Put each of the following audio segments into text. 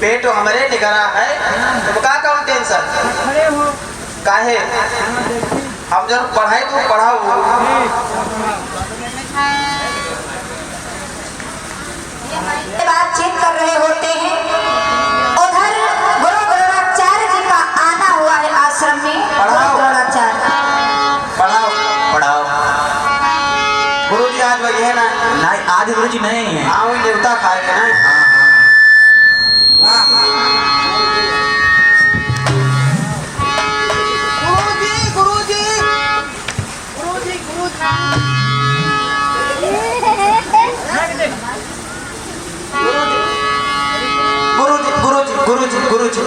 पेट हमारे निगरा है तो का कौन टेंशन काहे हम जब पढ़ाई तो पढ़ाओ बातचीत कर रहे होते हैं। उधर गुरु द्रोणाचार्य जी का आना हुआ है आश्रम में। पढ़ाओ द्रोणाचार्य पढ़ाओ पढ़ाओ गुरु जी आज वही है ना नहीं आज गुरु जी नहीं है। हाँ वही देवता खाए के ना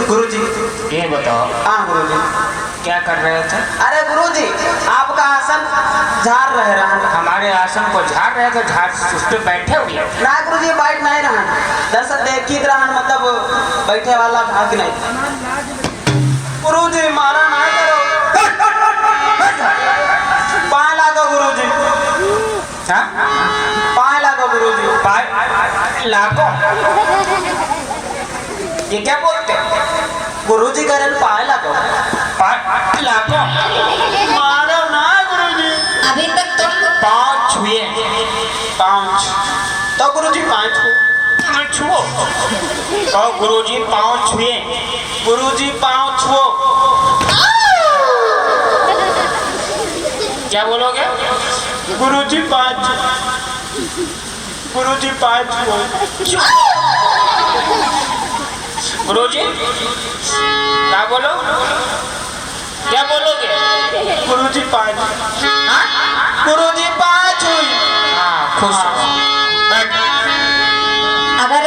गुरुजी ये बताओ हाँ गुरुजी क्या कर रहे थे? अरे गुरुजी आपका आसन झाड़ रहे रहा हमारे आसन को झाड़ रहे थे, झाड़ उस पे बैठे हुए ना गुरुजी बैठ नहीं रहा दरअसल देखित रहा मतलब बैठे वाला भाग नहीं गुरुजी मारा ना करो पाए लागो गुरुजी पाए लागो गुरुजी पाए लागो ये क्या बोलते गुरुजी करें पाए लागो पाए लागो मारो ना गुरुजी अभी तक तुम पाँव छुए पाँच तो गुरुजी पाँच छुओ तो गुरुजी पाँव छुए गुरुजी पाँव छुओ क्या बोलोगे? गुरुजी पाँच गुरुजी पाँच छुओ गुरुजी क्या बोलो? क्या बोलोगे? गुरुजी पाँच हाँ? गुरुजी पाँच हुई हाँ खुश बैठ। अगर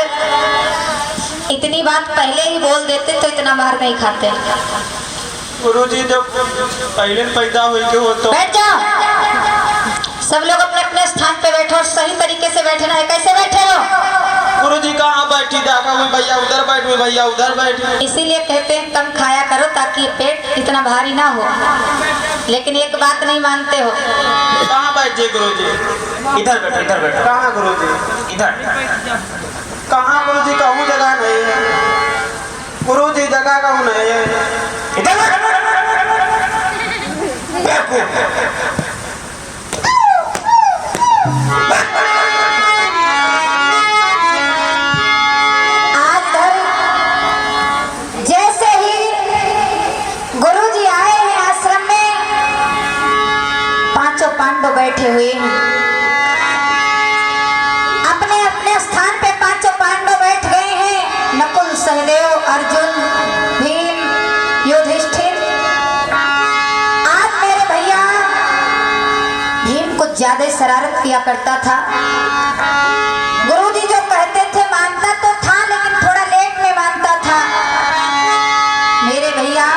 इतनी बात पहले ही बोल देते तो इतना बाहर नहीं खाते। गुरुजी जब पहले पैदा हुई के हो तो बैठ जाओ, सब लोग अपने अपने स्थान पे बैठो, सही तरीके से बैठना है। कैसे बैठे हो? गुरुजी कहाँ बैठी देखा हुई भैया उधर बैठ हुई भैया उधर बैठ इसीलिए कहते हैं कम खाया करो ताकि पेट इतना भारी ना हो। लेकिन एक बात नहीं मानते हो। कहाँ बैठे गुरुजी इधर बैठो इधर बैठो कहाँ गुरुजी इधर कहाँ गुरुजी कहूँ जगह नहीं है गुरुजी जगह कहूँ नहीं है इधर बेवकूफ। आज धर जैसे ही गुरुजी आए हैं आश्रम में, पांचों पांडव बैठे हुए हैं अपने अपने स्थान पे। पांचों पांडव बैठ गए हैं, नकुल सहदेव अर्जुन भीम युधिष्ठिर। आज मेरे भैया भीम कुछ ज्यादा शरारत किया करता था। गुरुजी जो कहते थे मानता तो था, लेकिन थोड़ा लेट में मानता था। मेरे भैया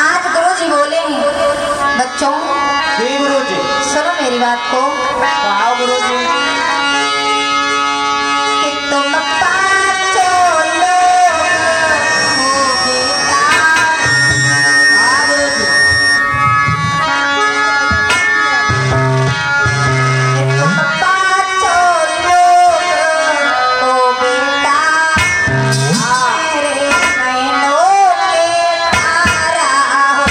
आज गुरुजी बोले हैं, बच्चों जी गुरुजी सुनो मेरी बात को। कहाँ गुरुजी कि तुम पांचों लोग हो बेटा। हाँ गुरुजी कि तुम पांचों लोग हो बेटा। मेरे नैनों के तारा हो।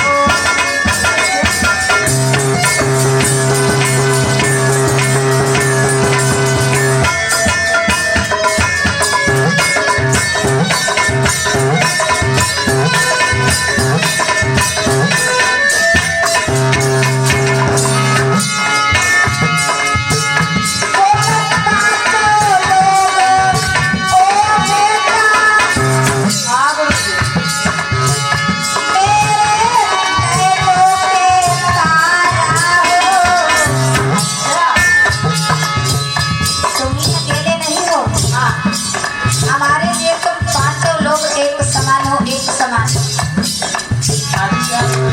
हमारे लिए तुम पांचों लोग एक समान हो, एक समान।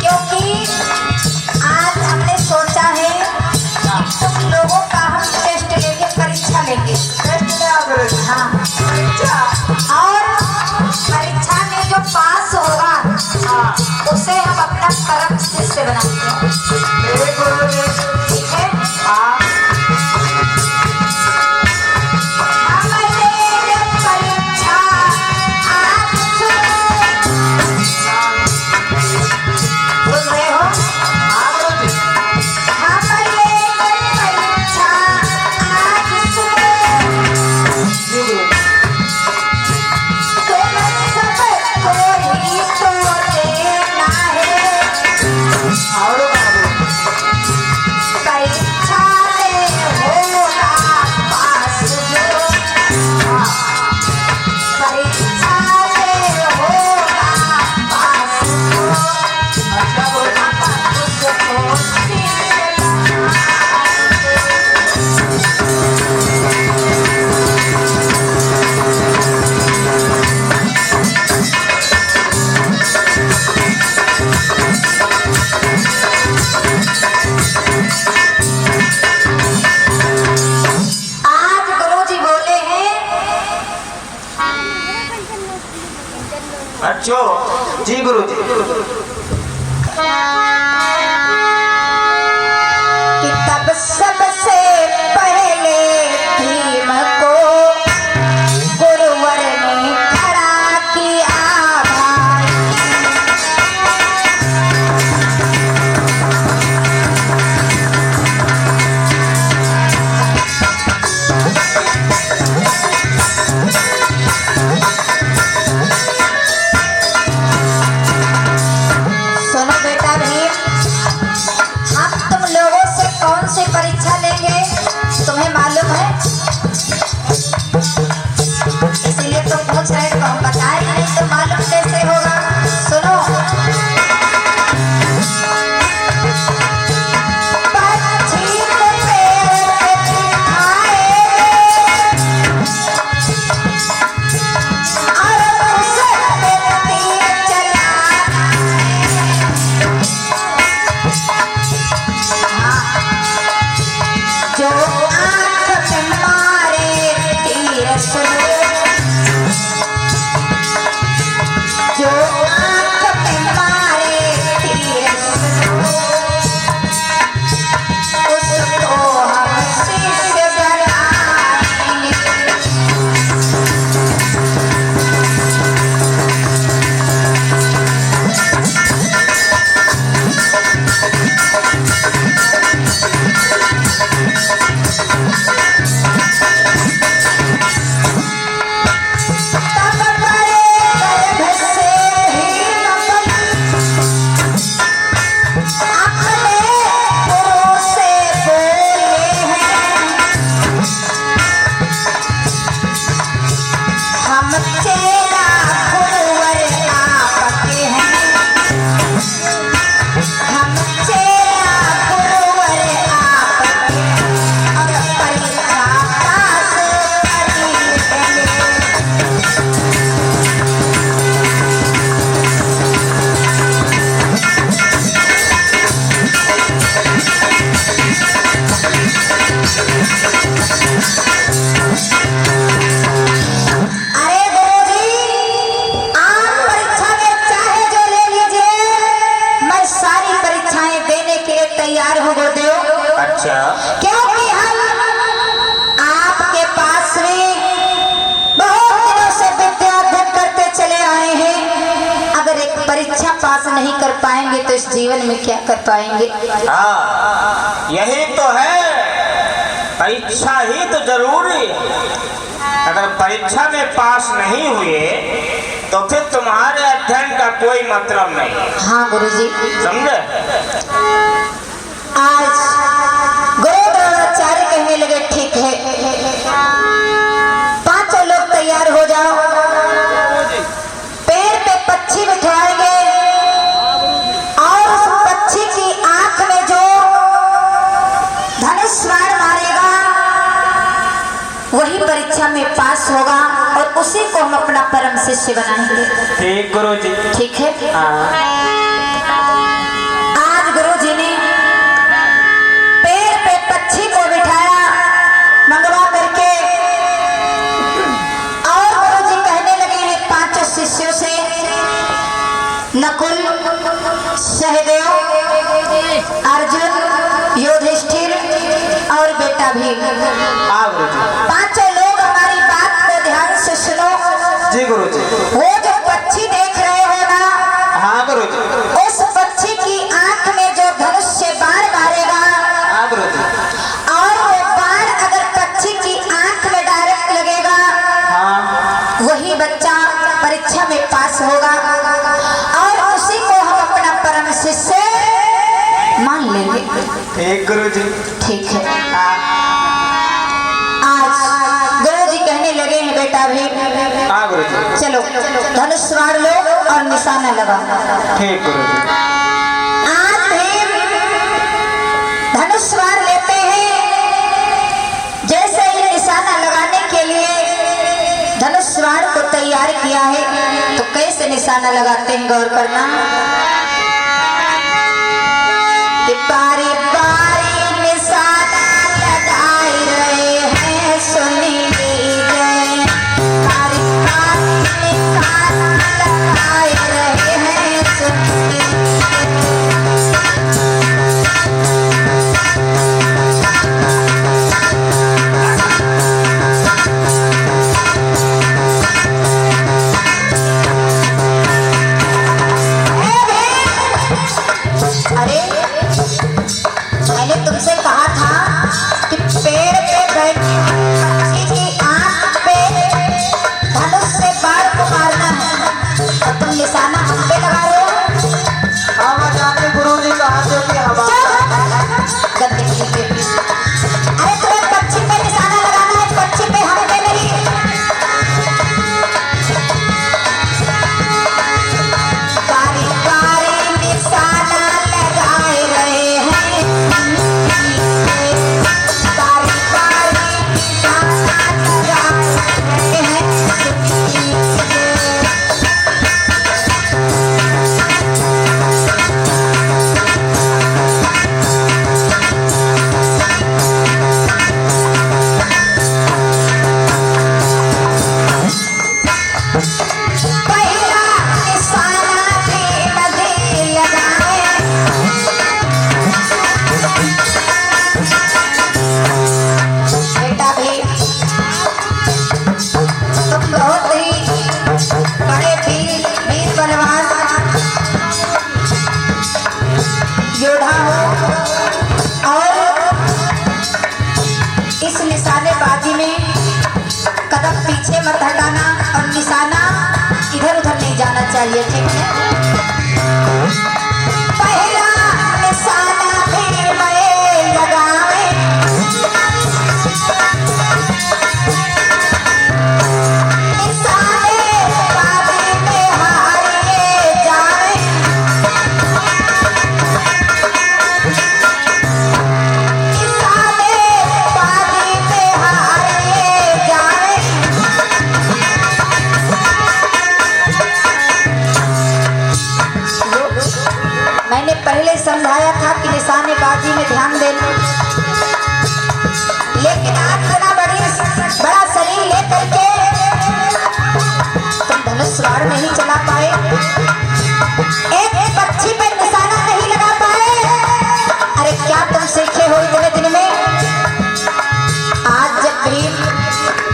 क्योंकि आज हमने सोचा है कि तुम लोगों का हम टेस्ट लेंगे, परीक्षा लेंगे। हाँ, और परीक्षा में जो पास होगा उसे हम अपना परम शिष्य बनाएंगे। ठीक है? हमरे परीक्षा अच्छो जी गुरुजी। कि तब सबसे पहले भीम को गुरुवर ने खड़ा किया भाई। सुनो बेटा भीम, हम तुम लोगों से कौन सी परीक्षा लेंगे तुम्हें मालूम है? इसीलिए तो पूछ रहे तो हम बताए नहीं तो मालूम कैसे होगा। सुनो, पक्षी को पेड़ पे बिठाए और उसे पे तीर चलाए। जो आँख में मारे तीर सुनो, जो आँख में मारे तीर सुनो, उसको हम शिष्य बनाएंगे। तब बड़े गर्भ से भीम अपने गुरु से बोले हैं, हम चेला गुरुवर आपके हैं, हम चेला गुरुवर आपके हैं, और परीक्षा पास करेंगे। अरे गुरुजी, आप परीक्षा में चाहे जो ले लीजिए, मैं सारी परीक्षाएं देने के लिए तैयार हूँ गुरुदेव। अच्छा क्योंकि हम आपके पास में बहुत दिनों से विद्या अध्ययन करते चले आए हैं। अगर एक परीक्षा पास नहीं कर पाएंगे तो इस जीवन में क्या कर पाएंगे? हाँ यही तो है, परीक्षा ही तो जरूरी है। अगर परीक्षा में पास नहीं हुए तो फिर तुम्हारे अध्ययन का कोई मतलब नहीं, हाँ गुरुजी। समझे? आज गुरु द्रोणाचार्य कहने लगे ठीक है, पांचों लोग तैयार हो जाओ, पेड़ पे पक्षी बिठाएंगे और उस पक्षी की आंख में जो धनुष बाण मारेगा वही परीक्षा में पास होगा और उसी को हम अपना परम शिष्य बनाएंगे। ठीक गुरुजी। ठीक है। हाँ आज गुरुजी ने पेड़ पे पक्षी को बिठाया मंगवा करके और गुरुजी कहने लगे हैं पांचों शिष्यों से, नकुल, सहदेव, अर्जुन, युधिष्ठिर और बेटा भीम, हाँ गुरुजी। पांचों लोग हमारी बात को ध्यान से सुनो। जी गुरुजी। वो जो पक्षी देख रहे हो ना, हाँ गुरुजी। उस पक्षी की आंख में जो धनुष से बाण मारेगा हाँ गुरुजी। और वो बाण अगर पक्षी की आंख में डायरेक्ट लगेगा, हाँ वही बच्चा परीक्षा में पास होगा और उसी को हम अपना परम शिष्य मान लेंगे। ठीक गुरुजी। ठीक है। हाँ आज गुरुजी कहने लगे हैं बेटा भीम, हाँ गुरुजी। चलो धनुष बाण लो और निशाना लगाओ। ठीक गुरुजी। आज भीम धनुष बाण लेते हैं। जैसे ही निशाना लगाने के लिए धनुष बाण को तैयार किया है तो कैसे निशाना लगाते हैं गौर करना। कि बारी बारी निशाना लगाए रहे हैं, सुनी लीजिए। बारी बारी निशाना लगाए चाहिए, ठीक है। पहला निशाना फिर मैं लगावे, निशाने बाजी में हारिए जावे, निशाने बाजी में हारिए जावे। मैंने पहले समझाया था कि निशानेबाजी में ध्यान देना, लेकिन आज इतना बड़ा शरीर लेकर के तुम धनुष बाण नहीं चला पाए, एक पक्षी पे निशाना नहीं लगा पाए। अरे क्या तुम सीखे हो इतने दिन में? आज जब भी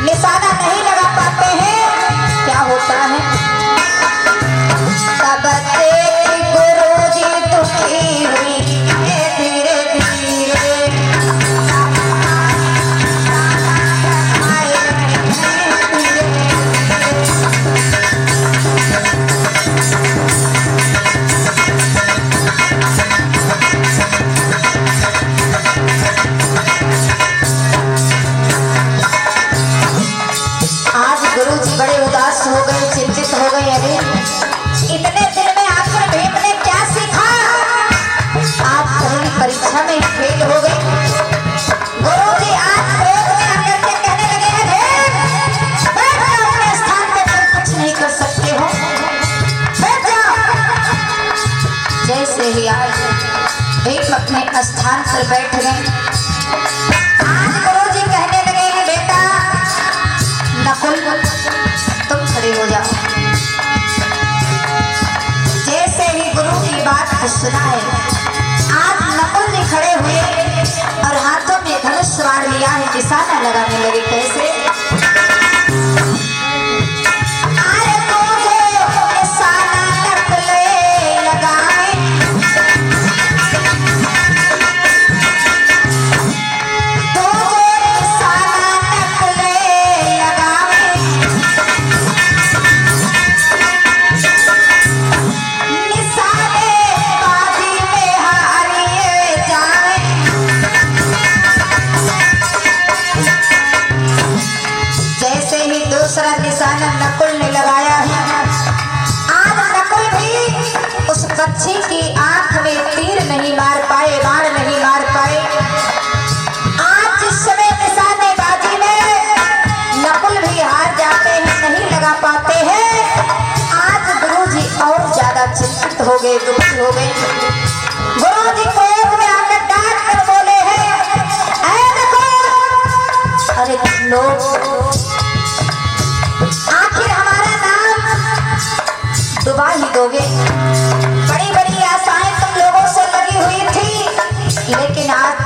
निशाना नहीं लगा पाते हैं क्या होता है? तब देखी गुरुजी दुखी हुई धीरे धीरे, आज गुरुजी बड़े उदास हो गए, चिंतित हो गए। अरे इतने दिन में आखिर भीम ने क्या सीखा? आज पहली परीक्षा में फेल हो गए। गुरुजी आज क्रोध में आकर के कहने लगे हैं, भीम बैठ जाओ अपने स्थान पे, तुम कुछ नहीं कर सकते हो, बैठ जाओ। जैसे ही आज भीम अपने स्थान पर बैठ गए, आज गुरुजी कहने लगे हैं, बेटा नकुल तुम खड़े हो जाओ। जैसे ही गुरु की बात सुना है, आज नकुल जी खड़े हुए और हाथों में धनुष बाण लिया है, निशाना लगाने लगे। कैसे? अरे तुझे निशाना नकुले लगाए, तुझे निशाना नकुले लगाए, निशाने बाजी में हारिए जावे। जैसे ही दूसरा निशाना नकुल ने लगाया है, आज नकुल भी उस पक्षी की आंख में तीर नहीं मार पाए, बाण नहीं मार पाए। आज जिस समय निशानेबाजी में नकुल भी हार जाते हैं, नहीं लगा पाते हैं, आज गुरुजी और ज्यादा चिंतित हो गए, दुखी हो गए। गुरुजी क्रोध में आकर डांट कर बोले हैं, ऐ नकुल, अरे तुम लोग आखिर हमारा नाम डुबा ही दोगे। बड़ी बड़ी आशाएं तुम लोगों से लगी हुई थी, लेकिन आज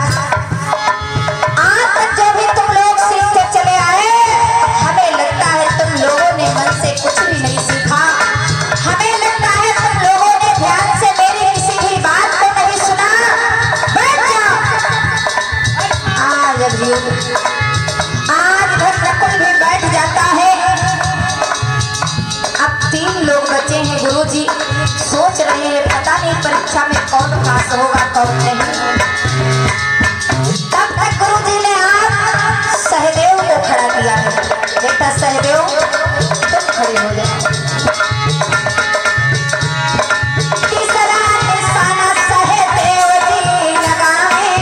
तक जो भी तुम लोग सीखते चले आए, हमें लगता है तुम लोगों ने मन से कुछ भी नहीं सीखा। हमें लगता है तुम लोगों ने ध्यान से मेरी किसी भी बात को नहीं सुना। बैठ जाओ। आज नकुल भी बैठ जाता है। अब 3 लोग बचे हैं। गुरुजी सोच रहे हैं, पता नहीं परीक्षा में कौन पास होगा कौन नहीं। तब तक गुरुजी ने आप सहदेव को खड़ा किया है। बेटा सहदेव तुम खड़े हो जाओ। तीसरा निशाना सहदेव जी लगाए,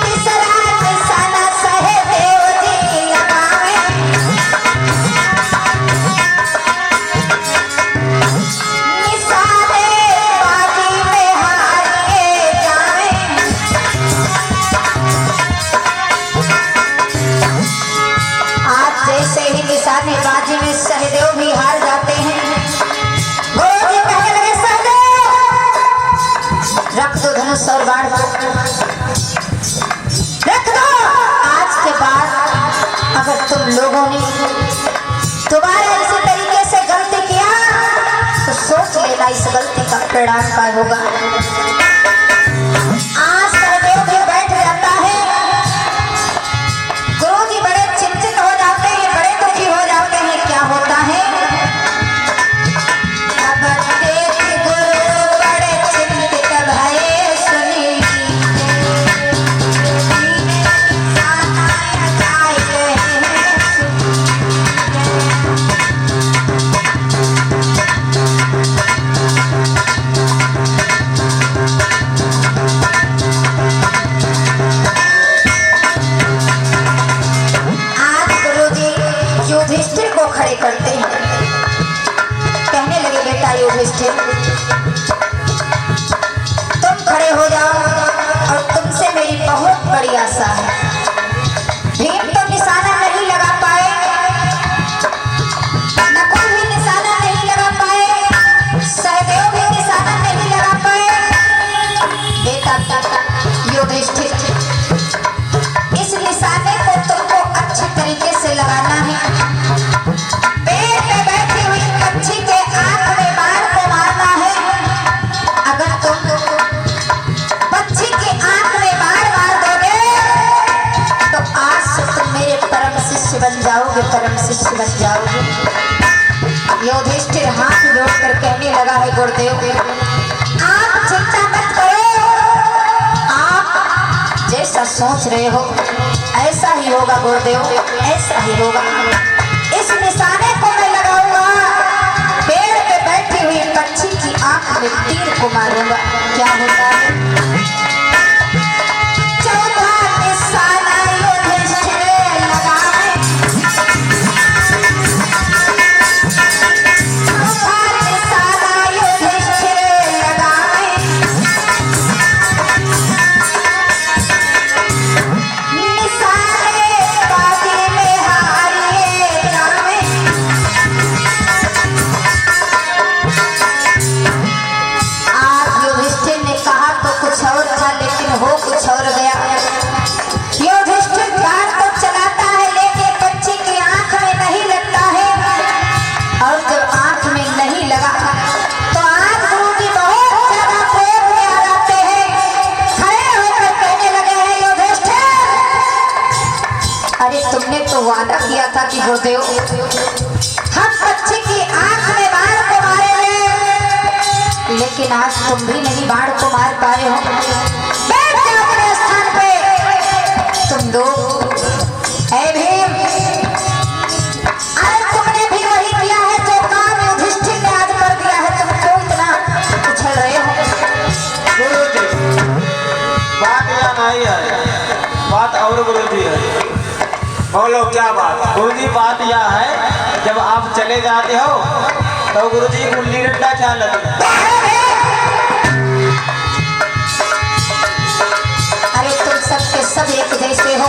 तीसरा निशाना सहदेव जी लगाए, निशाने बाजी में हारिए जावे। आज जैसे ही निशानेबाजी में सहदेव भी हार जाते हैं, गुरुजी कहने लगे, सहदेव रख दो धनुष और बाण को, रख दो। आज के बाद अगर तुम लोगों ने दोबारा इसी तरीके से गलती किया तो सोच लेना इस गलती का परिणाम क्या होगा। आज सहदेव भी बैठ जाता है। गुरुजी बड़े चिंतित हो जाते हैं, बड़े खड़े करते हैं। कहने लगे बेटा युधिष्ठिर, तुम खड़े हो जाओ और तुमसे मेरी बहुत बड़ी आशा है। भीम तो निशाना नहीं लगा पाए, नकुल भी निशाना नहीं लगा पाए, सहदेव भी निशाना नहीं लगा पाए। बेटा युधिष्ठिर, इस निशाने को तुमको अच्छे तरीके से लगाना है। पेड़ पे बैठी हुई पक्षी के आंख में बाण को मारना है। अगर तुम पक्षी की आंख में बाण मार दोगे तो आज से तुम मेरे परम शिष्य बन जाओगे, परम शिष्य बन जाओगे। युधिष्ठिर हाथ जोड़कर कहने लगा है गुरुदेव, आप चिंता मत करो, आप जैसा सोच रहे हो ऐसा ही होगा गुरुदेव, ऐसा ही होगा। इस निशाने को मैं लगाऊंगा, पेड़ पे बैठी हुई पक्षी की आंख में तीर को मारूंगा। क्या होता है? चौथा निशाना युधिष्ठिर लगावे, चौथा निशाना युधिष्ठिर लगावे। निशाने बाजी में हारिए जावे। आज युधिष्ठिर ने कहा तो कुछ और था, लेकिन हो कुछ और गया। युधिष्ठिर बाण तो चलाता है लेकिन बच्ची की आंख में नहीं लगता है, और जब आंख में नहीं लगा तो आज गुरुजी बहुत ज्यादा प्रेम में आ जाते हैं। खड़े होकर कहने लगे हैं युधिष्ठिर, अरे तुमने तो वादा किया था कि गुरुदेव हम पक्षी की आंख में बाण को मारेंगे, लेकिन आज तुम भी नहीं बाण को मार पाए हो। बैठ जाओ अपने स्थान पे तुम दो। ऐ भीम, अरे तुमने भी वही किया है जो काम युधिष्ठिर ने आज कर दिया है, तुम क्यों इतना उछल रहे हो? गुरुजी, बात यह नहीं है, बात और गुरुजी है। बोलो क्या बात? गुरुजी बात यह है, जब आप चले जाते हो तो गुरुजी गुल्ली डंडा ख्याल लगता है। अरे तुम सबके सब एक जैसे हो।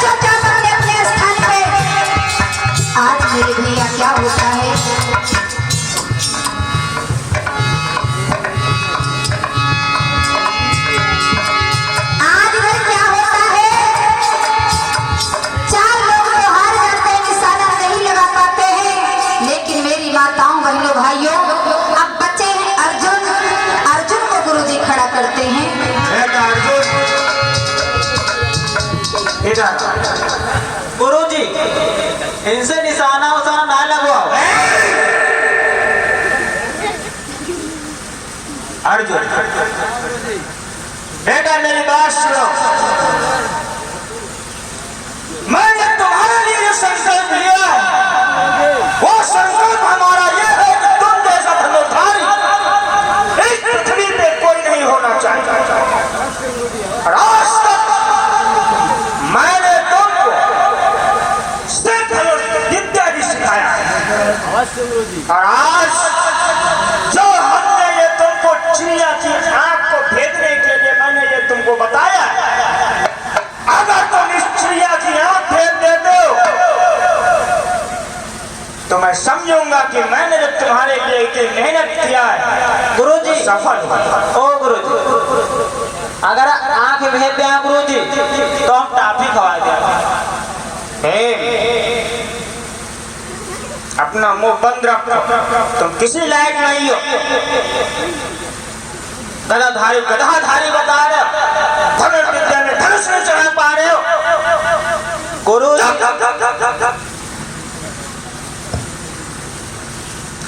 चुपचाप अपने अपने स्थान पे। आज मेरे भैया क्या होता है? आज इधर क्या होता है? चार लोग तो हार जाते हैं, निशाना नहीं लगा पाते हैं, लेकिन मेरी माताओं बहनों भाइयों अब बचे हैं अर्जुन। अर्जुन को गुरुजी खड़ा करते हैं। बेटा अर्जुन, इधर गुरुजी, इनसे निशाना उसाना ना लगवाओ। अर्जुन, बेटा मेरी बात सुनो। मैंने तुम्हारे लिए जो संकल्प लिया है, वो संकल्प हमारा ये है कि तुम जैसा धनुर्धारी इस पृथ्वी पे कोई नहीं होना चाहिए। और आज तक मैंने तुमको सिर्फ विद्या भी सिखाया है। और आज जो हमने ये तुमको चिड़िया की आंख को भेदने के लिए मैंने ये तुमको बताया, अगर तुम इस चिड़िया की आंख भेद देते हो तो मैं समझूंगा कि मैंने जो तुम्हारे लिए इतनी मेहनत किया है गुरुजी, सफल हुआ। ओ गुरुजी, अगर आंख भेज दें गुरुजी तो हम टाफी खवा दें। अपना मुंह बंद रखो, तुम किसी लायक नहीं हो। गदाधारी गधाधारी बता रहे हो, धनुर्विद्या में धनुष नहीं चढ़ा पा रहे हो। गुरुजी,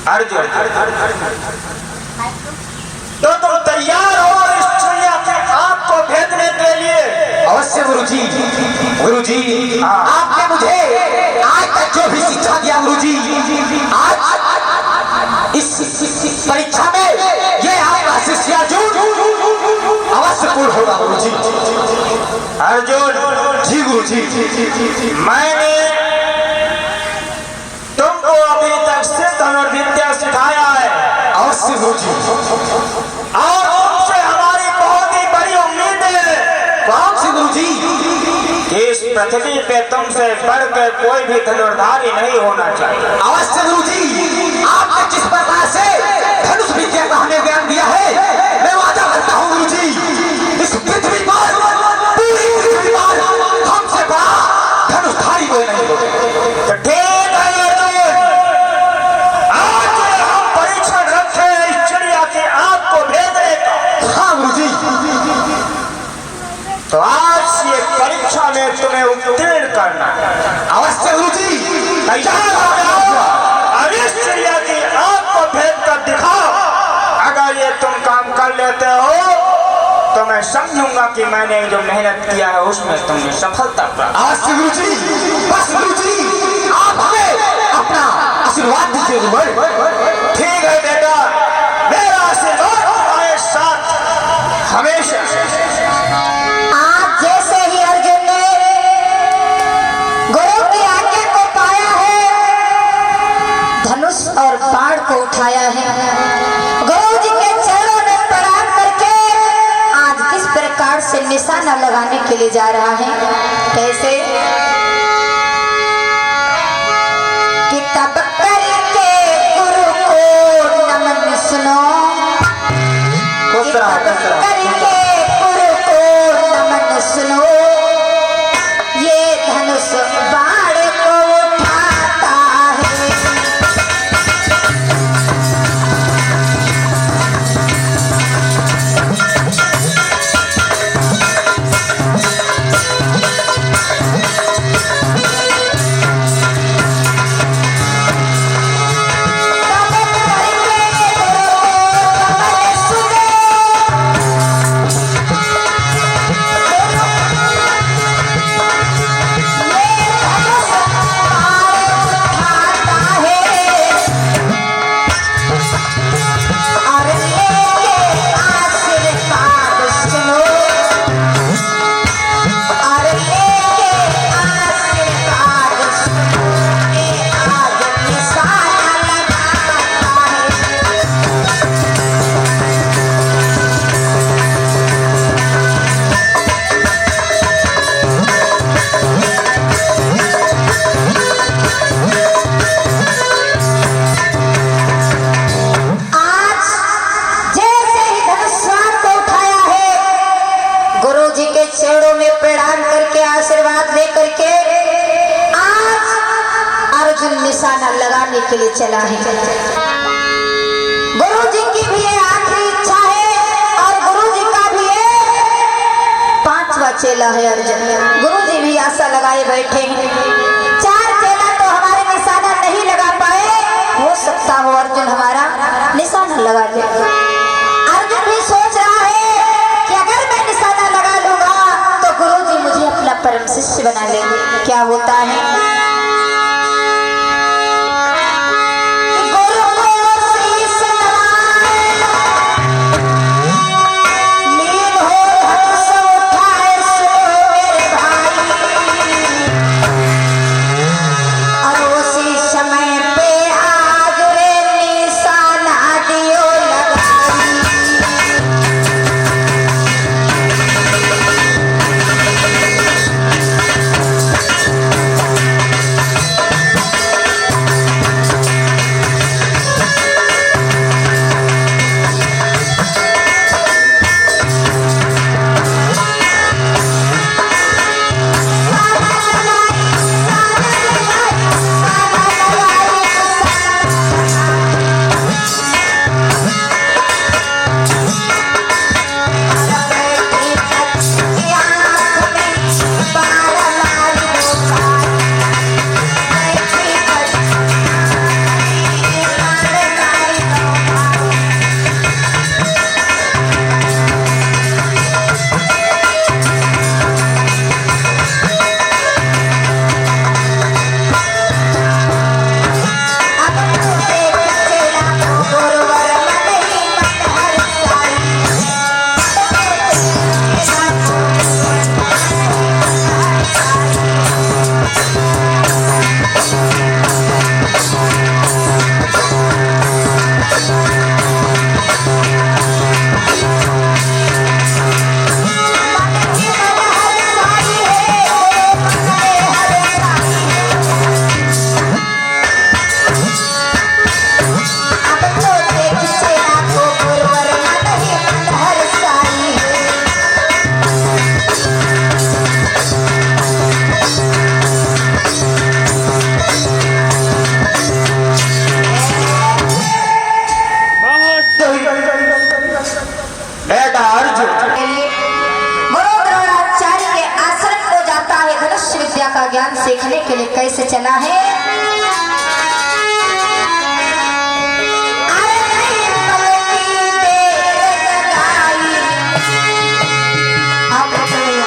अर्जुन, तो तुम तैयार हो इस चिड़िया की आंख को भेदने के लिए? अवश्य गुरुजी। गुरुजी, आपने मुझे आज तक जो भी शिक्षा दिया गुरुजी, आज इस परीक्षा में ये आपका शिष्य अर्जुन अवश्य पूर्ण होगा गुरुजी। अर्जुन जी गुरुजी। मैंने अवश्य गुरुजी। और तुमसे हमारी बहुत ही बड़ी उम्मीद है। कौन सी गुरुजी? इस पृथ्वी पे तुमसे बढ़कर कोई भी धनुर्धारी नहीं होना चाहिए। अवश्य गुरुजी, आपने जिस प्रकार से धनुष विद्या का हमें ज्ञान दिया है, मैं वादा करता हूँ गुरुजी, इस पृथ्वी पर पूरी पृथ्वी पर हमसे बड़ा धनुषधारी कोई नहीं होगा। तो ठीक है अर्जुन, आज हम परीक्षण रखे इस चिड़िया की आंख को भेजने का। हाँ गुरुजी। तो आज ये परीक्षा में तुम्हें उत्तीर्ण करना है। अवश्य गुरुजी। तैयार हो जाओ और इस चिड़िया की आंख को भेद कर दिखाओ। अगर ये तुम काम कर लेते हो तो मैं समझूंगा कि मैंने जो मेहनत किया है उसमें तुमने सफलता प्राप्त। अवश्य गुरुजी। बस गुरुजी, आप हमें अपना आशीर्वाद दीजिए गुरुवर। ठीक है बेटा, मेरा आशीर्वाद तुम्हारे साथ हमेशा। आज जैसे ही अर्जुन ने गुरु की आज्ञा को पाया है, धनुष और बाण को उठाया है, गुरु जी के चरणों में प्रणाम करके आज किस प्रकार से निशाना लगाने के लिए जा रहा है। कैसे कि तब करके गुरु को नमन सुनो, कि तब करके गुरु को नमन सुनो, ये धनुष बाण को उठाता है। निशाना लगाने के लिए चला है। गुरु जी की भी ये आखिरी इच्छा है और गुरु जी का भी ये पांचवा चेला है अर्जुन। गुरु जी भी आशा लगाए बैठे हैं, 4 चेला तो हमारे निशाना नहीं लगा पाए, हो सकता हो अर्जुन हमारा निशाना लगा दे। अर्जुन भी सोच रहा है कि अगर मैं निशाना लगा लूंगा तो गुरु जी मुझे अपना परम शिष्य बना लेंगे। क्या होता है विद्या का ज्ञान सीखने के लिए कैसे चला है। अरे नहीं पलटी देर लगाई। आप बताइए।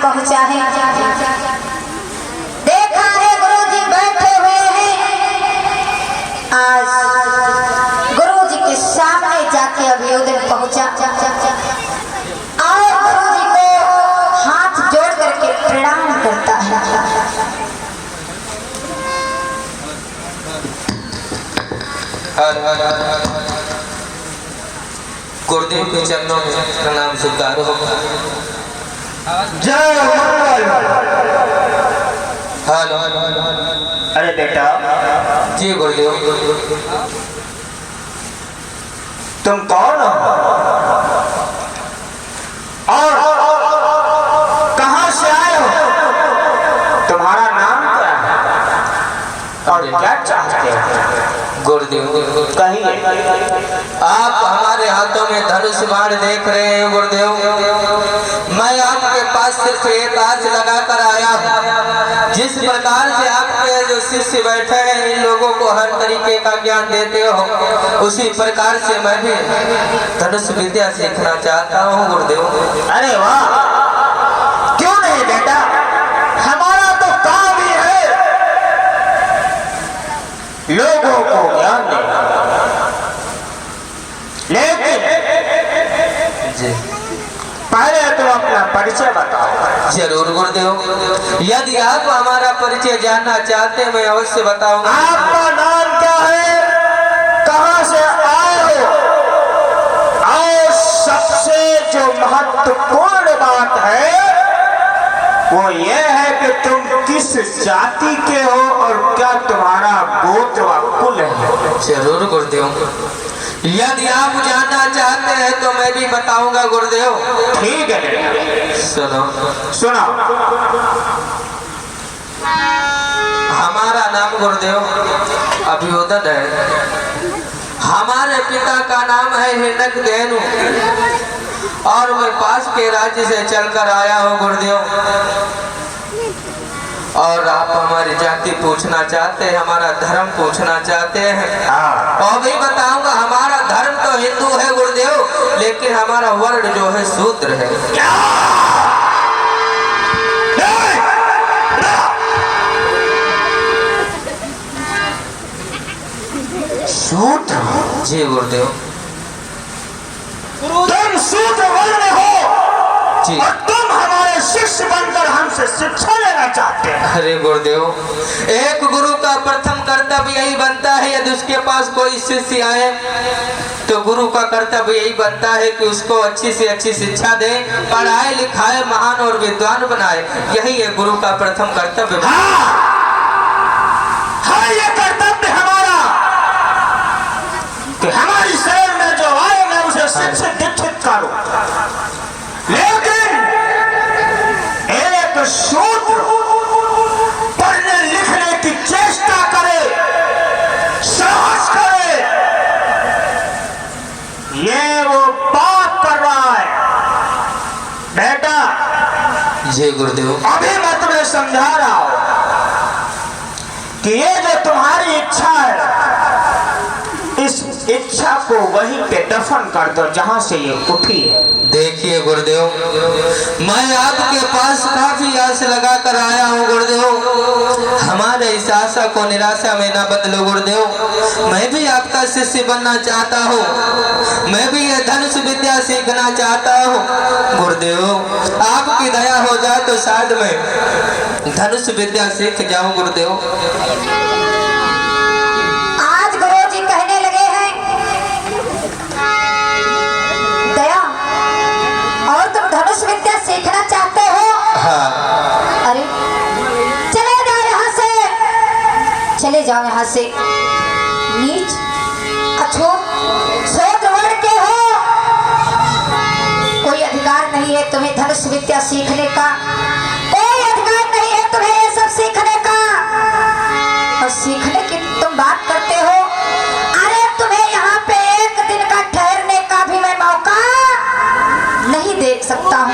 पहुंचा है। देखा है गुरुजी बैठे हुए हैं। आज गुरुजी के सामने जाके अभियोजन पहुंचा और गुरुजी को हाथ जोड़ करके प्रणाम करता है। गुरुदेव के चरणों में प्रणाम स्वीकार हो। जय हेलो। अरे बेटा, जी गुरुदेव। तुम कौन हो और कहां से आए हो? तुम्हारा नाम क्या है और क्या चाहते हो? गुरुदेव कहिए। आप हमारे हाथों में धनुष बाण देख रहे हैं गुरुदेव। मैं आपके पास सिर्फ एक आस लगा कर आया हूँ। जिस प्रकार से आपके जो शिष्य बैठे हैं इन लोगों को हर तरीके का ज्ञान देते हो, उसी प्रकार से मैं भी धनुष विद्या सीखना चाहता हूँ गुरुदेव। अरे वाह, क्यों नहीं बेटा, हमारा तो काम ही है लोगों को ज्ञान देगा। लेकिन जी पहले तुम अपना परिचय बताओ। जरूर गुरुदेव, यदि आप हमारा परिचय जानना चाहते हैं मैं अवश्य बताऊंगा। आपका नाम क्या है, कहाँ से आए हो, और सबसे जो महत्वपूर्ण बात है वो ये है कि तुम किस जाति के हो और क्या तुम्हारा गोत्र व कुल है। जरूर गुरुदेव, यदि आप जानना चाहते हैं तो मैं भी बताऊंगा गुरुदेव। ठीक है, सुनो। सुनो। हमारा नाम गुरुदेव अभियोदन है। हमारे पिता का नाम है हिरण्यक धेनु और मैं पास के राज्य से चलकर आया हूँ गुरुदेव। और आप हमारी जाति पूछना चाहते हैं, हमारा धर्म पूछना चाहते हैं, और भी बताऊंगा। हमारा धर्म तो हिंदू है गुरुदेव, लेकिन हमारा वर्ण जो है शूद्र है। शूद्र? जी गुरुदेव। तुम शूद्र वर्ण हो जी। और तुम हमारे शिष्य बनकर हमसे शिक्षा लेना चाहते हैं। अरे गुरुदेव, एक गुरु का प्रथम कर्तव्य यही बनता है, यदि उसके पास कोई शिष्य आए तो गुरु का कर्तव्य यही बनता है कि उसको अच्छी से अच्छी शिक्षा दे, पढ़ाए लिखाए, महान और विद्वान बनाए। यही है गुरु का प्रथम कर्तव्य। हाँ, ये कर्तव्य हमारा कि हमारी शरण में जो आए मैं उसे शिक्षित दीक्षित करूं, लेकिन एक शूद्र पढ़ने लिखने की चेष्टा करे, साहस करे, ये वो पाप कर रहा है। बेटा जी गुरुदेव। अभी मैं तुम्हें समझा रहा हूं कि ये जो तुम्हारी इच्छा है, इस इच्छा को वहीं पे दफन कर दो जहां से ये उठी है। देखिए गुरुदेव, मैं आपके पास काफी आस लगा कर आया हूँ गुरुदेव। हमारे इस आशा को निराशा में ना बदलो गुरुदेव। मैं भी आपका शिष्य बनना चाहता हूँ, मैं भी ये धनुष विद्या सीखना चाहता हूँ गुरुदेव। आपकी दया हो जाए तो शायद मैं धनुष विद्या सीख जाऊँ गुरुदेव। आज गुरुजी कहने लगे हैं दया, और तुम धनुष विद्या सीखना चाहते हो? हाँ। अरे चले जाओ यहाँ से, चले जाओ यहाँ से। नीच अछूत शूद्र वर्ण के हो, कोई अधिकार नहीं है तुम्हें धनुष विद्या सीखने का, कोई अधिकार नहीं है तुम्हें ये सब सीखने का। और सीखने की तुम बात करते हो, अरे तुम्हें यहाँ पे एक दिन का ठहरने का भी मैं मौका नहीं देख सकता हूँ।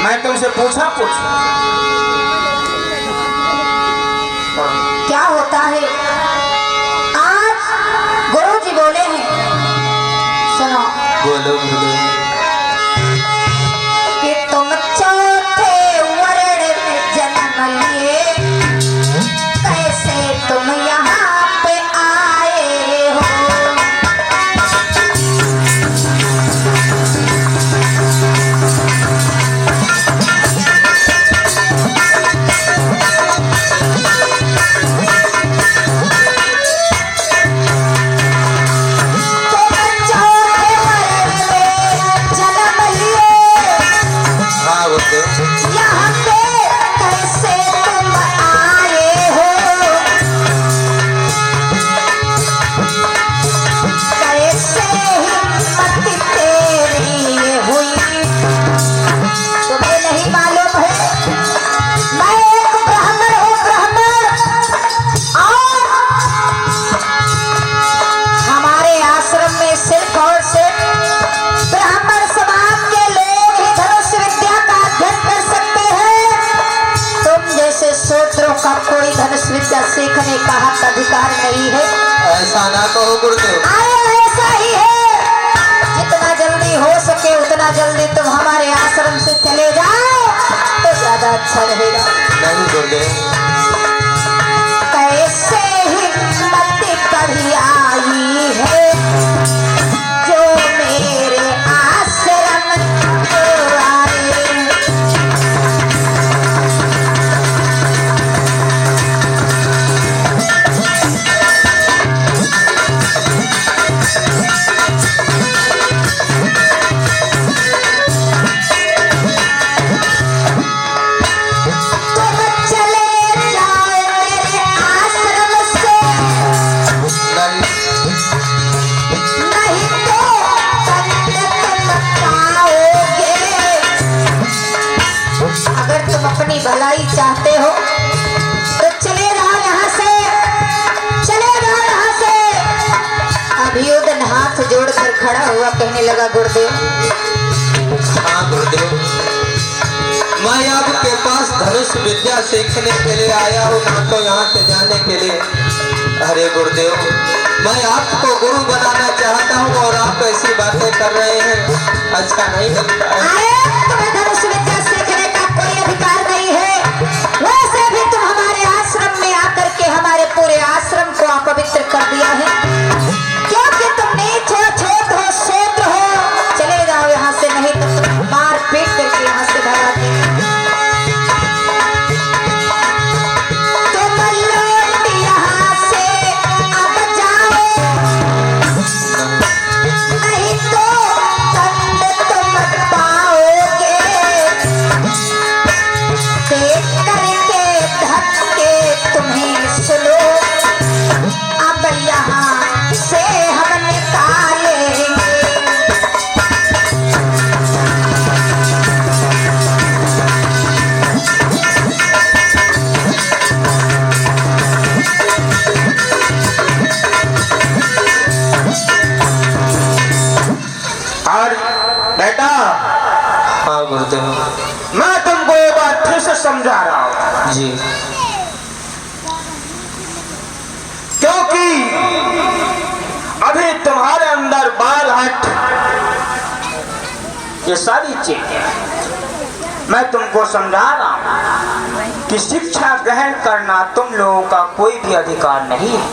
मैं तुमसे पूछा कुछ? क्या होता है? आज गुरुजी बोले हैं, सुनो। बोलो गुरुदेव। कि तुम चौथे वर्ण में जन्म लिए, कैसे तुम यहाँ पे आए हो? का कोई धनुष विद्या सीखने का हक अधिकार नहीं है। ऐसा ना कहो गुरुदेव। ऐसा ही है, जितना जल्दी हो सके उतना जल्दी तुम हमारे आश्रम से चले जाओ तो ज्यादा अच्छा रहेगा। नहीं गुरुदेव। कैसे हिम्मत कभी आई है जो मेरे आश्रम को आए। तुम चले जाओ मेरे आश्रम से, नहीं तो दंड तुम पाओगे। अगर तुम अपनी भलाई चाहते हो तो चले जाओ यहाँ से, चले जाओ यहाँ से। अभियोदन हाथ जोड़कर खड़ा हुआ कहने लगा गुरुदेव, हाँ गुरुदेव, मैं आपके पास धनुष विद्या सीखने के लिए आया हूँ, ना तो यहाँ से जाने के लिए। अरे गुरुदेव, मैं आपको गुरु बनाना चाहता हूँ और आप ऐसी बातें कर रहे हैं, अच्छा नहीं लगता है। अरे तुम्हें धनुष विद्या सीखने का कोई अधिकार नहीं है। वैसे भी तुम हमारे आश्रम में आकर के हमारे पूरे आश्रम को अपवित्र कर दिया है, क्योंकि तुम नीच हो, छोट हो, शूद्र हो। चले जाओ यहाँ से, नहीं तो तुम मार पीट करके यहाँ से भगा देंगे। तुम लौट यहाँ से अब जाओ, नहीं तो दंड तुम पाओगे। देख करके धक्के तुम्हें सुनो, अब यहाँ से हम निकालेंगे। और बेटा, हाँ गुरुदेव। मैं तुमको एक बात फिर से समझा रहा हूँ, जी क्योंकि अभी तुम्हारे अंदर बाल हट, ये सारी चीजें मैं तुमको समझा रहा हूँ कि शिक्षा ग्रहण करना तुम लोगों का कोई भी अधिकार नहीं है।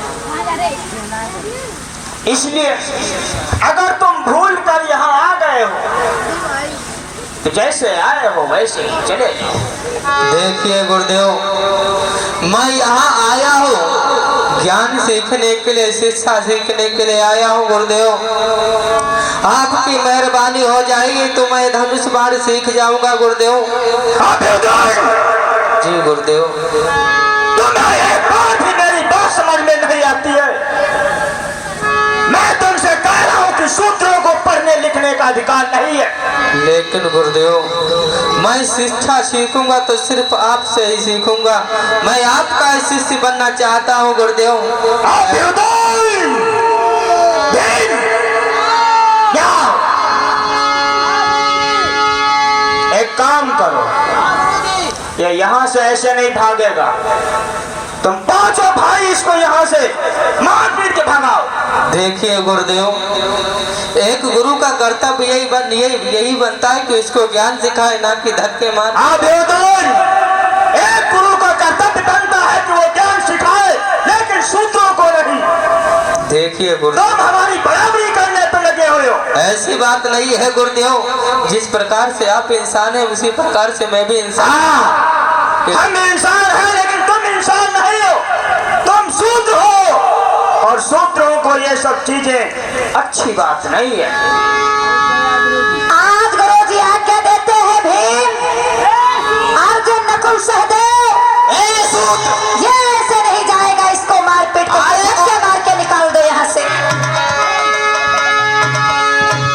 इसलिए अगर तुम भूल कर यहाँ आ गए हो तो जैसे आए हो वैसे ही चले जाओ। देखिए गुरुदेव, मैं यहाँ आया हूँ ज्ञान सीखने के लिए, शिक्षा सीखने के लिए आया हूँ गुरुदेव। आपकी मेहरबानी हो जाएगी तो मैं धनुष बाण सीख जाऊंगा गुरुदेव। जी गुरुदेव। तुम्हें एक बात भी मेरी बात समझ में नहीं आती है। मैं तुमसे कह रहा हूँ कि सूत्रों को पढ़ने लिखने का अधिकार नहीं है। लेकिन गुरुदेव, मैं शिक्षा सीखूंगा तो सिर्फ आपसे ही सीखूंगा। मैं आपका शिष्य बनना चाहता हूँ गुरुदेव। एक काम करो, ये यहाँ से ऐसे नहीं भागेगा। तुम पांचों भाई इसको यहाँ से मार पीट के भगाओ। देखिए गुरुदेव, एक गुरु का कर्तव्य यही बनता है कि इसको ज्ञान सिखाए, ना कि धक्के मार। एक गुरु का कर्तव्य बनता है कि वो ज्ञान सिखाए, लेकिन सूत्रों को नहीं। देखिए गुरुदेव, तुम हमारी बराबरी करने पर लगे हुए हो। ऐसी बात नहीं है गुरुदेव। जिस प्रकार से आप इंसान है उसी प्रकार से मैं भी इंसान। हम इंसान हैं लेकिन तुम इंसान नहीं हो, तुम शूद्र हो, और शूद्रों को ये सब चीजें अच्छी बात नहीं है। आज गुरु जी आज्ञा देते हैं भीम, अर्जुन, नकुल, सहदेव, ये ऐसे नहीं जाएगा। इसको मार पीट के मार के निकाल दो यहाँ से।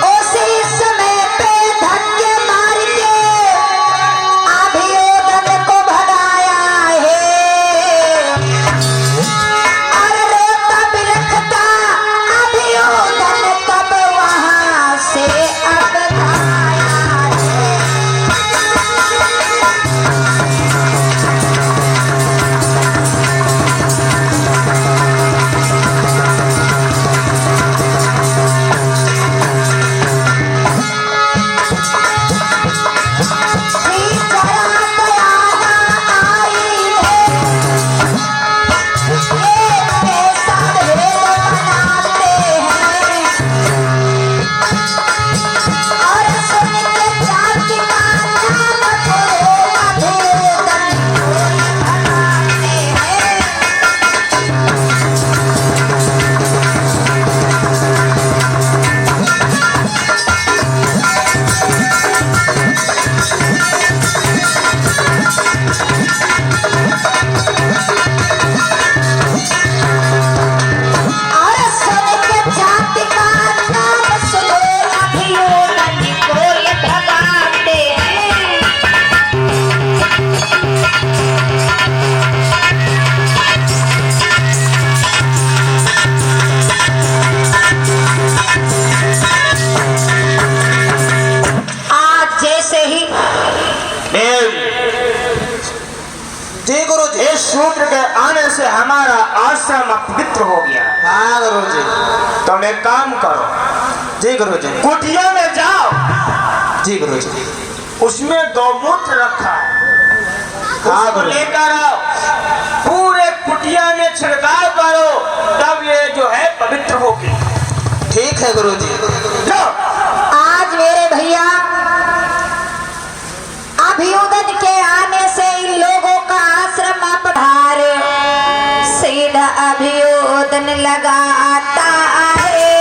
उसी समय पे धक्के मार के अभियोदन को भगाया है, और रोता बिलखता अभियोदन तब वहां से अब जी गुरु जी। इस सूत्र के आने से हमारा आश्रम अपवित्र हो गया। हाँ गुरु जी। तुम एक काम करो, जी गुरु जी। कुटिया में जाओ, जी गुरु जी। उसमें गौमूत्र रखा है, हाँ उसको गुरु जी। लेकर आओ, पूरे कुटिया में छिड़काव करो, तब ये जो है पवित्र होगी। ठीक है गुरु जी। जाओ। आज मेरे भैया अभियोदन के आने से इन लोगों का आश्रम अपधारे, सीधा अभियोदन लगाता है।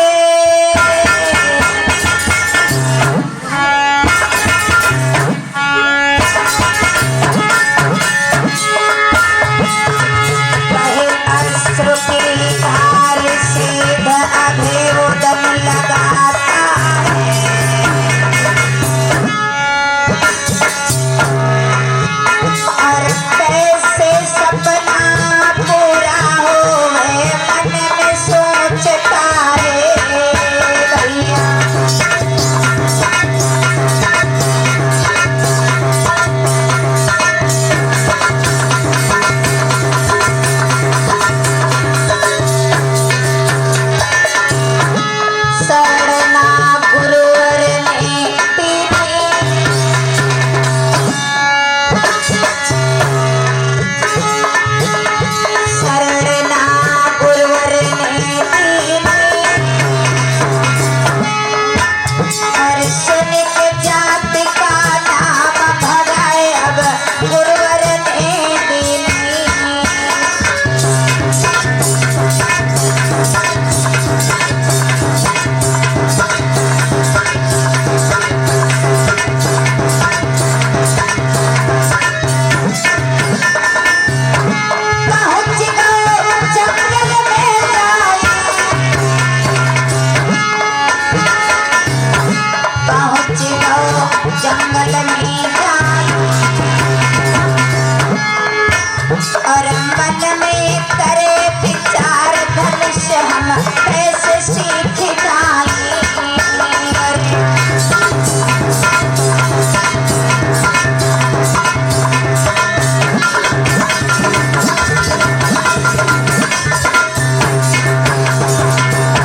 कहे अश्रु की धार सीधा अभियोदन लगाता है। और कैसे सपना पूरा हो मन में सोचता है भैया। शरणा गुरुवर ने पीठी, शरणा गुरुवर ने पीठी। और सुन के जाति का नाम भगाए अब गुरुवर ने दीनी। पहुंच गए जंगल में जाए, पहुंच गए जंगल में जाए। और मन में करे विचार धनुष हम कैसे सीख जाए।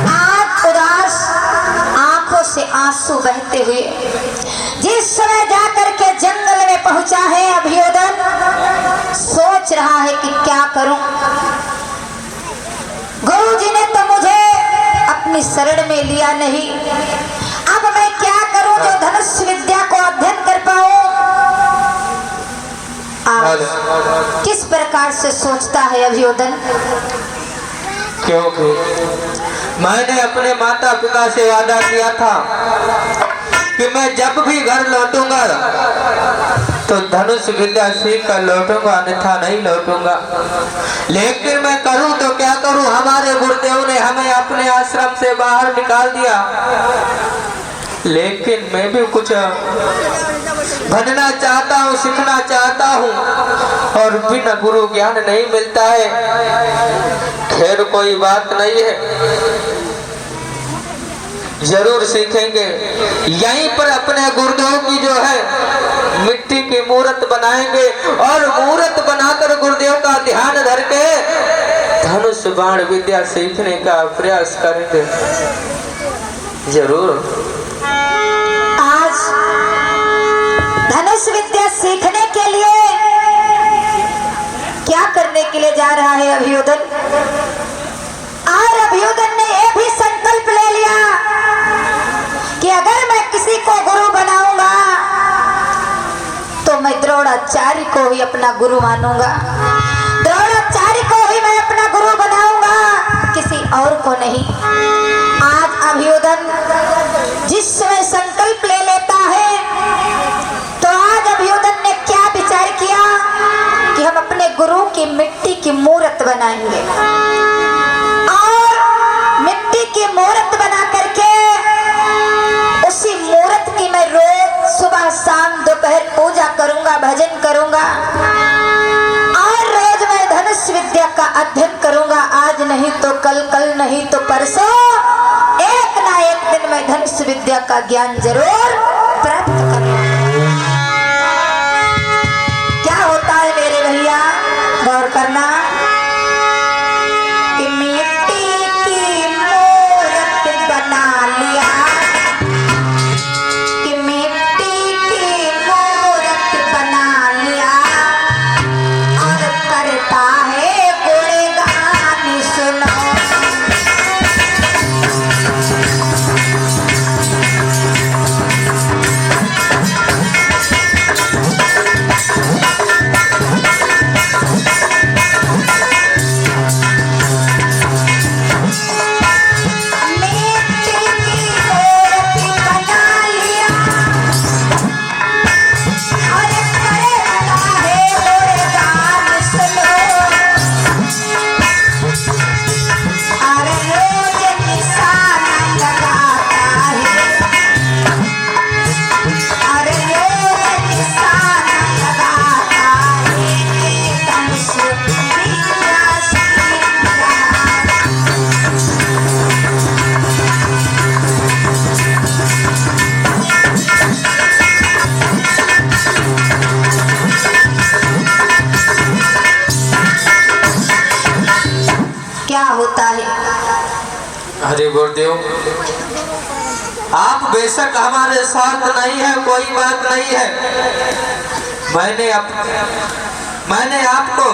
आज उदास आंखों से आंसू बहते हुए जिस समय जाकर के जंगल में पहुंचा है अभियोदन, सोच रहा है कि क्या करूं। गुरुजी ने तो मुझे अपनी शरण में लिया नहीं, अब मैं क्या करूं जो धनुष विद्या को अध्ययन कर पाऊं। आज किस प्रकार से सोचता है अभियोदन। क्योंकि मैंने अपने माता पिता से वादा किया था कि मैं जब भी घर लौटूंगा तो धनुष विद्या सीख कर लौटूंगा, अन्यथा नहीं लौटूंगा। लेकिन मैं करूं तो क्या करूं, हमारे गुरुदेव ने हमें अपने आश्रम से बाहर निकाल दिया। लेकिन मैं भी कुछ बनना चाहता हूँ, सीखना चाहता हूँ, और बिना गुरु ज्ञान नहीं मिलता है। खैर कोई बात नहीं है, जरूर सीखेंगे। यहीं पर अपने गुरुदेव की जो है मिट्टी की मूर्त बनाएंगे और मूर्त बनाकर गुरुदेव का ध्यान धर के धनुष बाण विद्या सीखने का प्रयास करेंगे जरूर। आज धनुष विद्या सीखने के लिए क्या करने के लिए जा रहा है अभियोदन। और अभियोदन ने यह भी संकल्प ले लिया कि अगर मैं किसी को गुरु बनाऊंगा तो मैं द्रोणाचार्य को ही अपना गुरु मानूंगा, द्रोणाचार्य को ही मैं अपना गुरु बनाऊंगा, किसी और को नहीं। आज अभियोदन जिस समय संकल्प ले लेता है तो आज अभियोदन ने क्या विचार किया कि हम अपने गुरु की मिट्टी की मूर्त बनाएंगे और मिट्टी की मूर्त बना करके उसी मूर्त की मैं रोज सुबह शाम दोपहर पूजा करूंगा, भजन करूंगा और रोज मैं धनुष विद्या का अध्ययन करूंगा। आज नहीं तो कल, कल नहीं तो परसों, एक ना एक दिन मैं धनुष विद्या का ज्ञान जरूर प्राप्त करूंगा। क्या होता है मेरे भैया, अरे गुरुदेव, आप बेशक हमारे साथ नहीं है, कोई बात नहीं है। मैंने आपको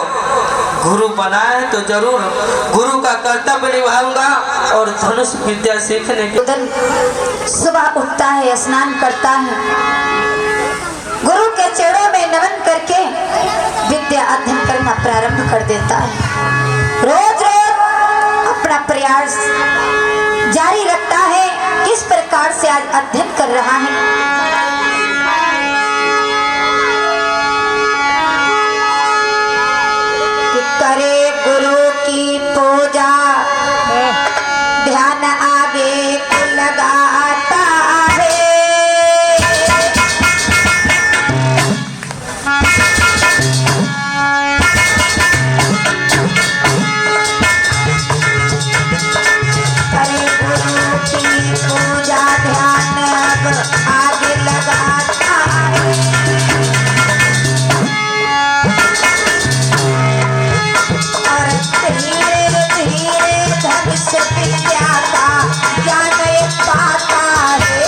गुरु बनाया है तो जरूर गुरु का कर्तव्य निभाऊंगा और धनुष विद्या सीखने के। सुबह उठता है, स्नान करता है, गुरु के चरणों में नमन करके विद्या अध्ययन करना प्रारंभ कर देता है। रोज रोज अपना प्रयास जारी रखता है। किस प्रकार से आज अध्ययन कर रहा है। करे गुरु की पूजा, ध्यान आगे को लगाता है। करे गुरु की पूजा, ध्यान अब आगे लगाता है। विद्या का ज्ञान पाता है।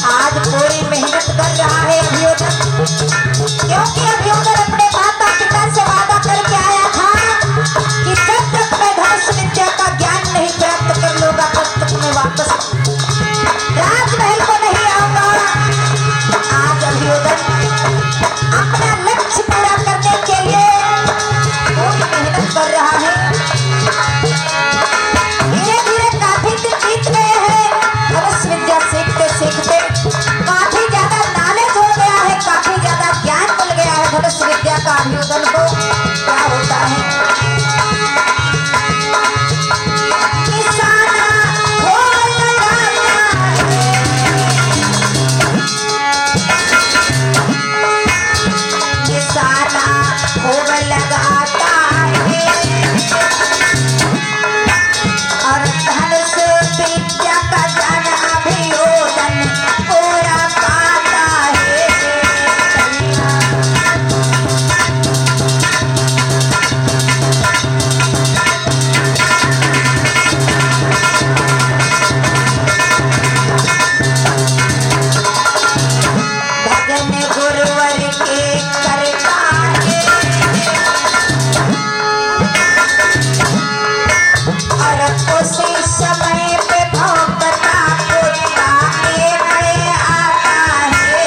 आज पूरी मेहनत कर रहा है अभियोजन, क्योंकि अभियोजन अपने माता पिता से वादा करके आया था कि जब तक मैं धनुष विद्या का ज्ञान नहीं प्राप्त कर लूंगा तब तक मैं वापस राजमहल को नहीं आऊंगा। आज अभियोजन अपना लक्ष्य पूरा करने के लिए पूरी मेहनत कर रहा है। धीरे धीरे काफी दिन बीत गए हैं। धनुष विद्या सीखते सीखते काफी ज्यादा नॉलेज हो गया है, काफी ज्यादा ज्ञान मिल गया है धनुष विद्या का। अभियोजन को क्या होता है, निशाना हो लगाता है। निशाना हो लगाता है और धनुष विद्या का ज्ञान अभियोजन पूरा पाता है। भजन गुरुवर के करता है और उसी समय पे भौंकता कुत्ता एक आता है।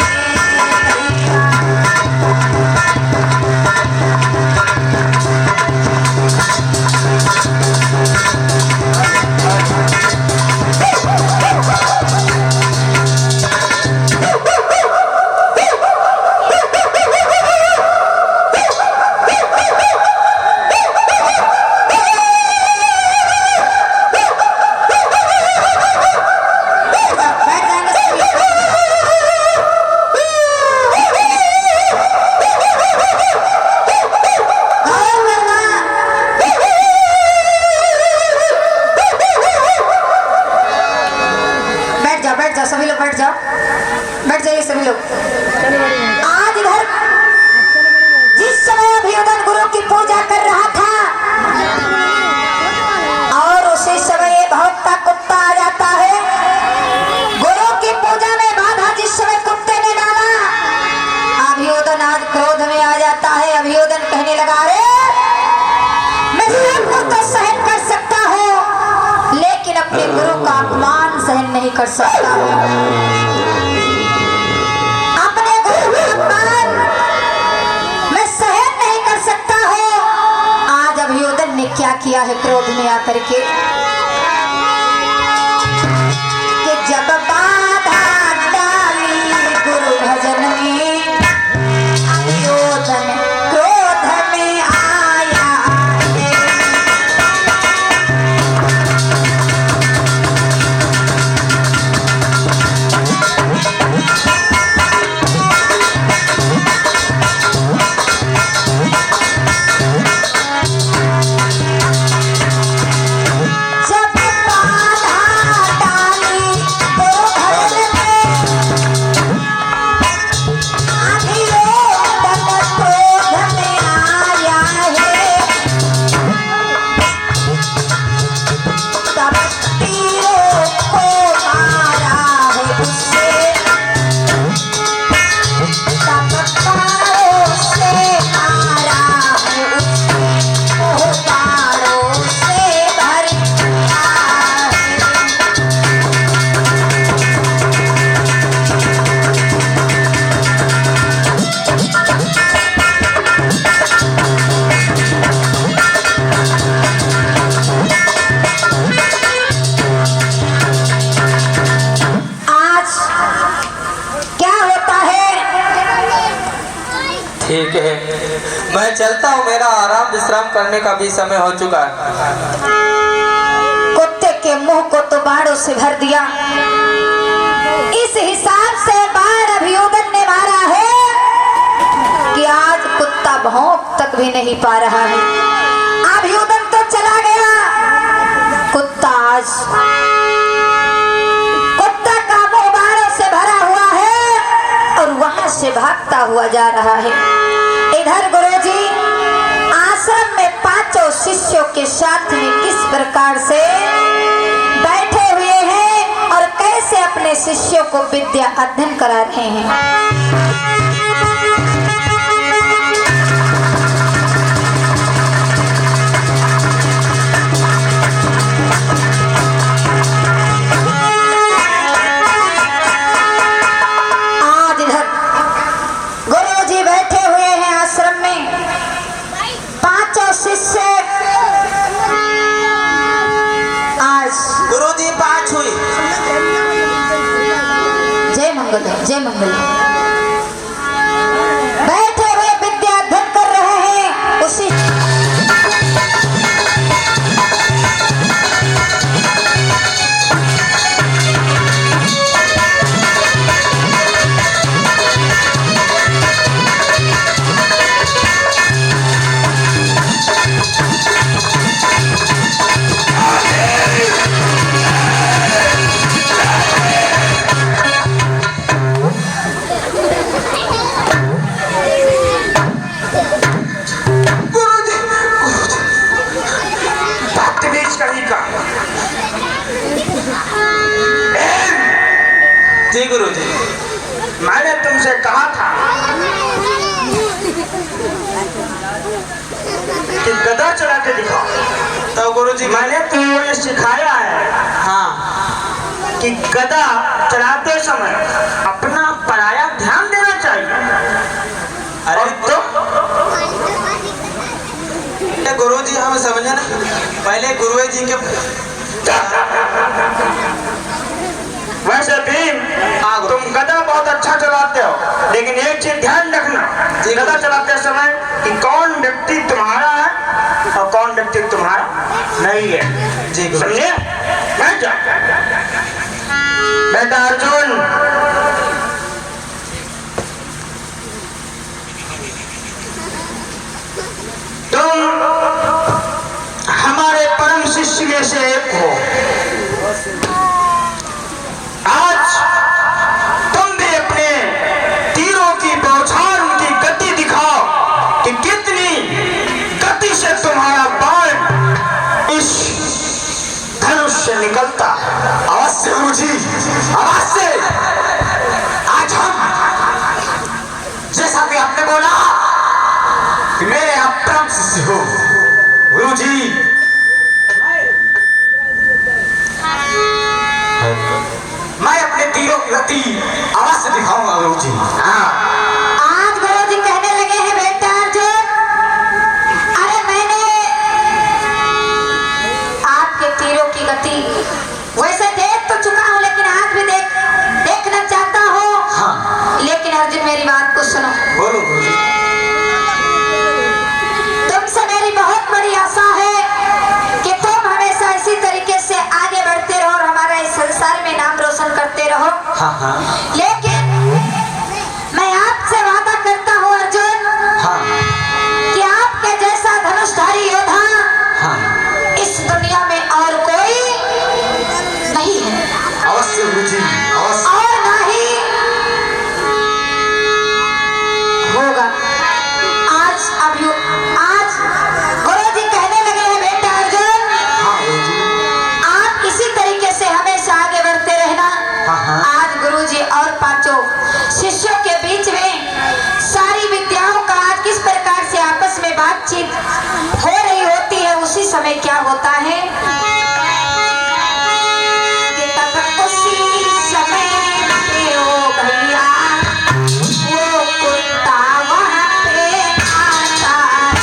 बैठ जाएंगे सभी लोग। गौरव वर्मा, बैठ जाओ सभी लोग, बैठ जाओ, बैठ जाइए सभी लोग। आज इधर जिस समय अभियोजन गुरु की पूजा कर रहा था और उसी समय ये भौंकता कुत्ता आ जाता है। गुरु की पूजा में बाधा जिस समय कुत्ते ने डाला, अभियोजन आज क्रोध में आ जाता है। अभियोजन कहने लगा, रे मैं सबको तो सहन कर सकता हूँ लेकिन अपने गुरु का अपमान सहन नहीं कर सकता हूँ। अपने गुरु का अपमान मैं सहन नहीं कर सकता हूँ। आज अभियोजन ने क्या किया है क्रोध में आकर के, कि जब बाधा डाली गुरु भजन में, अभियोजन क्रोध में आया है। मैं चलता हूँ, मेरा आराम विश्राम करने का भी समय हो चुका है। कुत्ते के मुंह को तो बाड़ों से भर दिया, इस हिसाब से बाढ़ अभियोजन ने मारा है कि आज कुत्ता भौंक तक भी नहीं पा रहा है। अभियोजन तो चला गया, कुत्ता आज कुत्ता का मुंह बाड़ों से भरा हुआ है और वहां से भागता हुआ जा रहा है। इधर गुरुजी आश्रम में पांचों शिष्यों के साथ में किस प्रकार से बैठे हुए हैं और कैसे अपने शिष्यों को विद्या अध्ययन करा रहे हैं। आज इधर गुरुजी बैठे हुए हैं आश्रम में, पांचों शिष्य आज गुरुजी पाँच हुई। जय मंगल है, जय मंगल है। बैठे हुए विद्या अध्ययन कर रहे हैं। उसी जी गुरुजी, मैंने तुमसे कहा था कि गदा चढ़ा के दिखाओ, तो गुरुजी मैंने तुमको ये सिखाया है हाँ कि गदा चढ़ाते समय अपना पराया ध्यान देना चाहिए। अरे और तो गुरुजी हम समझे ना, पहले गुरुजी जी के वैसे भीम तुम गदा बहुत अच्छा चलाते हो, लेकिन एक चीज ध्यान रखना गदा चलाते समय कि कौन व्यक्ति तुम्हारा है और कौन व्यक्ति तुम्हारा नहीं है। जी गुरु। समझे? बैठ जा। बेटा अर्जुन, तुम हमारे परम शिष्य में से एक हो। आज तुम भी अपने तीरों की बौछार, उनकी गति दिखाओ कि कितनी गति से तुम्हारा बाण इस धनुष से निकलता है। अवश्य गुरुजी, अवश्य। आज हम, जैसा कि आपने बोला कि मेरे आप परम शिष्य हो गुरुजी, मैं अपने तीरों की गति अवश्य दिखाऊंगा गुरुजी। हाँ, आज गुरुजी कहने लगे हैं बेटा अर्जुन, अरे मैंने आपके तीरों की गति वैसे देख तो चुका हूँ, लेकिन आज भी देखना चाहता हूँ। हाँ। लेकिन अर्जुन मेरी बात को सुनो। बोलो गुरुजी। तुमसे मेरी बहुत बड़ी आशा है कि तुम हमेशा इसी तरीके से आगे बढ़ते रहो और हमारा इस संसार में नाम रोशन करते रहो। हाँ हाँ लेकिन मैं आपसे वादा करता हूँ अर्जुन, हाँ कि आपके जैसा धनुषधारी योद्धा हाँ, इस दुनिया में और कोई नहीं है, अवश्य गुरुजी, अवश्य। और ना ही होगा। आज गुरुजी कहने लगे हैं बेटा अर्जुन, हाँ गुरुजी। आप इसी तरीके से हमेशा आगे बढ़ते रहना। हाँ हाँ, आज गुरुजी और पांचों शिष्यों के बीच में सारी विद्याओं का आज किस प्रकार से आपस में बातचीत हो रही होती है, उसी समय क्या होता है कि तब उसी समय पे ओ भैया वो कुत्ता वहां पे आता है।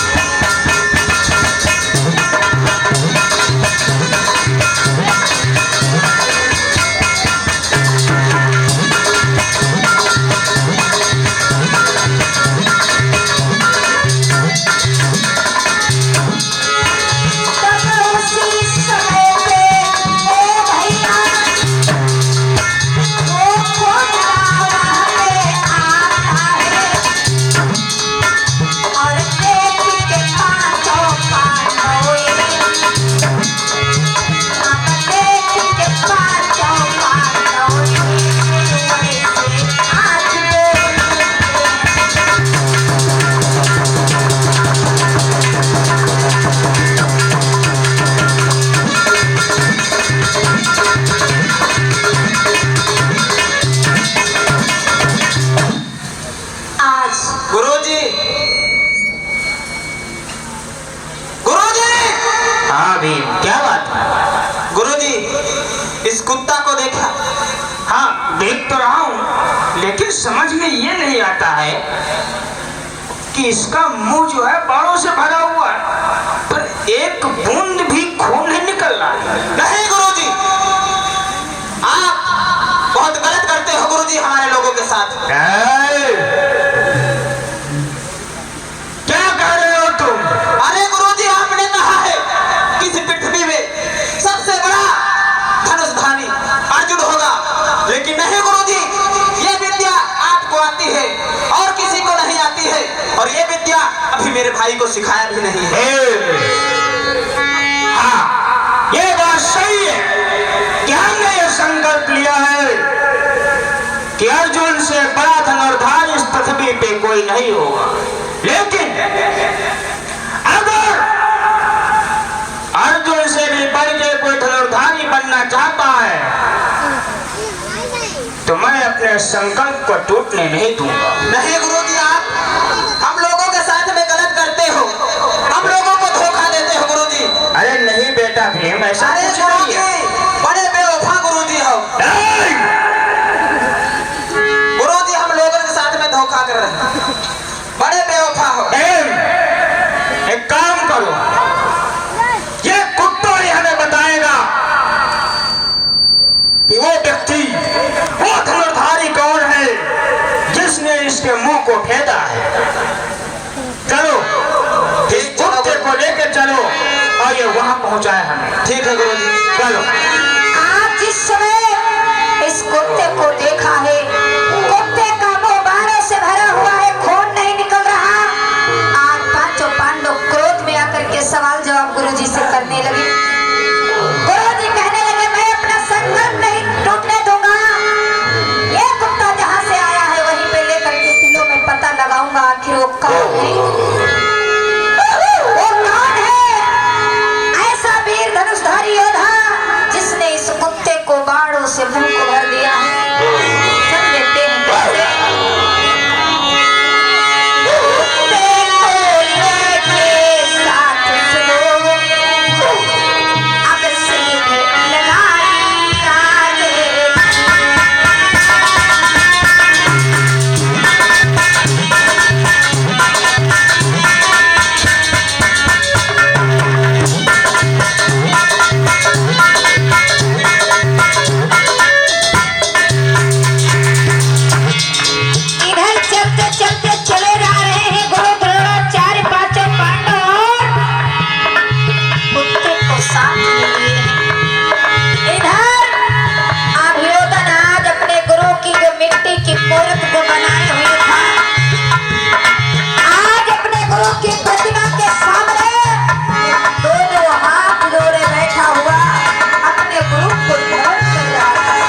इस कुत्ता को देखा? हाँ देख तो रहा हूँ, लेकिन समझ में ये नहीं आता है कि इसका मुंह जो है बालों से भरा हुआ है, पर एक बूंद भी खून नहीं निकल रहा है। नहीं गुरुजी, आप बहुत गलत करते हो गुरुजी हमारे लोगों के साथ। क्या कह रहे हो तुम? अरे गुरुजी, आपने कहा है कि इस पृथ्वी में सबसे बड़ा धनुषधानी अर्जुन होगा, लेकिन नहीं गुरुजी, ये विद्या आपको आती है और किसी को नहीं आती है, और ये विद्या अभी मेरे भाई को सिखाया भी नहीं है। हाँ ये बात सही है कि हमने ये संकल्प लिया है कि अर्जुन से बड़ा धनुर्धार इस पृथ्वी पे कोई नहीं होगा, लेकिन अगर अर्जुन से भी बढ़ के कोई धनुर्धारी बनना चाहता है तो मैं अपने संकल्प को टूटने नहीं दूंगा। नहीं गुरुजी, आप हम लोगों के साथ में गलत करते हो, हम लोगों को धोखा देते हो गुरुजी। अरे नहीं बेटा भीम, ऐसा अरे कुछ नहीं है। बड़े बेवफा गुरुजी हो गुरुजी, हम लोगों के साथ में धोखा कर रहे हैं, बड़े बेवफा हो। एक काम करो, ये कुत्ता ही हमें बताएगा कि वो व्यक्ति, वो धनुर्धारी कौन है जिसने इसके मुंह को फेंदा है। चलो इस कुत्ते को लेकर चलो और ये वहां पहुंचाए हमें। ठीक है गुरुजी, चलो। आप जिस समय इस कुत्ते को देखा है, कुत्ते का मुंह बालों से भरा हुआ है, खून नहीं निकल रहा। आज पांचों पांडव क्रोध में आकर के सवाल जवाब गुरुजी से करने लगे। गुरुजी कहने लगे, मैं अपना संकल्प नहीं टूटने दूंगा। ये कुत्ता जहां से आया है वहीं पे लेकर के दिलों में पता लगाऊंगा आखिर वो कौन है। वो कौन है ऐसा वीर धनुषधारी योद्धा जिसने इस कुत्ते को बाणों से मुंह को भर दिया है। सुन लेते हैं कैसे। कुत्ते को लेके साथ सुनो, अब सीख लगाई आगे। इधर चलते चलते चले जा रहे हैं गुरु द्रोणाचार्य, पांचों पांडव और कुत्ते को साथ में लिए हैं। इधर अभियोदन आज अपने गुरु की जो मिट्टी की मूर्त को बनाए हुए था, आज अपने गुरु की प्रतिमा के सामने दोनों हाथ जोड़े बैठा हुआ अपने गुरु को नमन कर रहा था।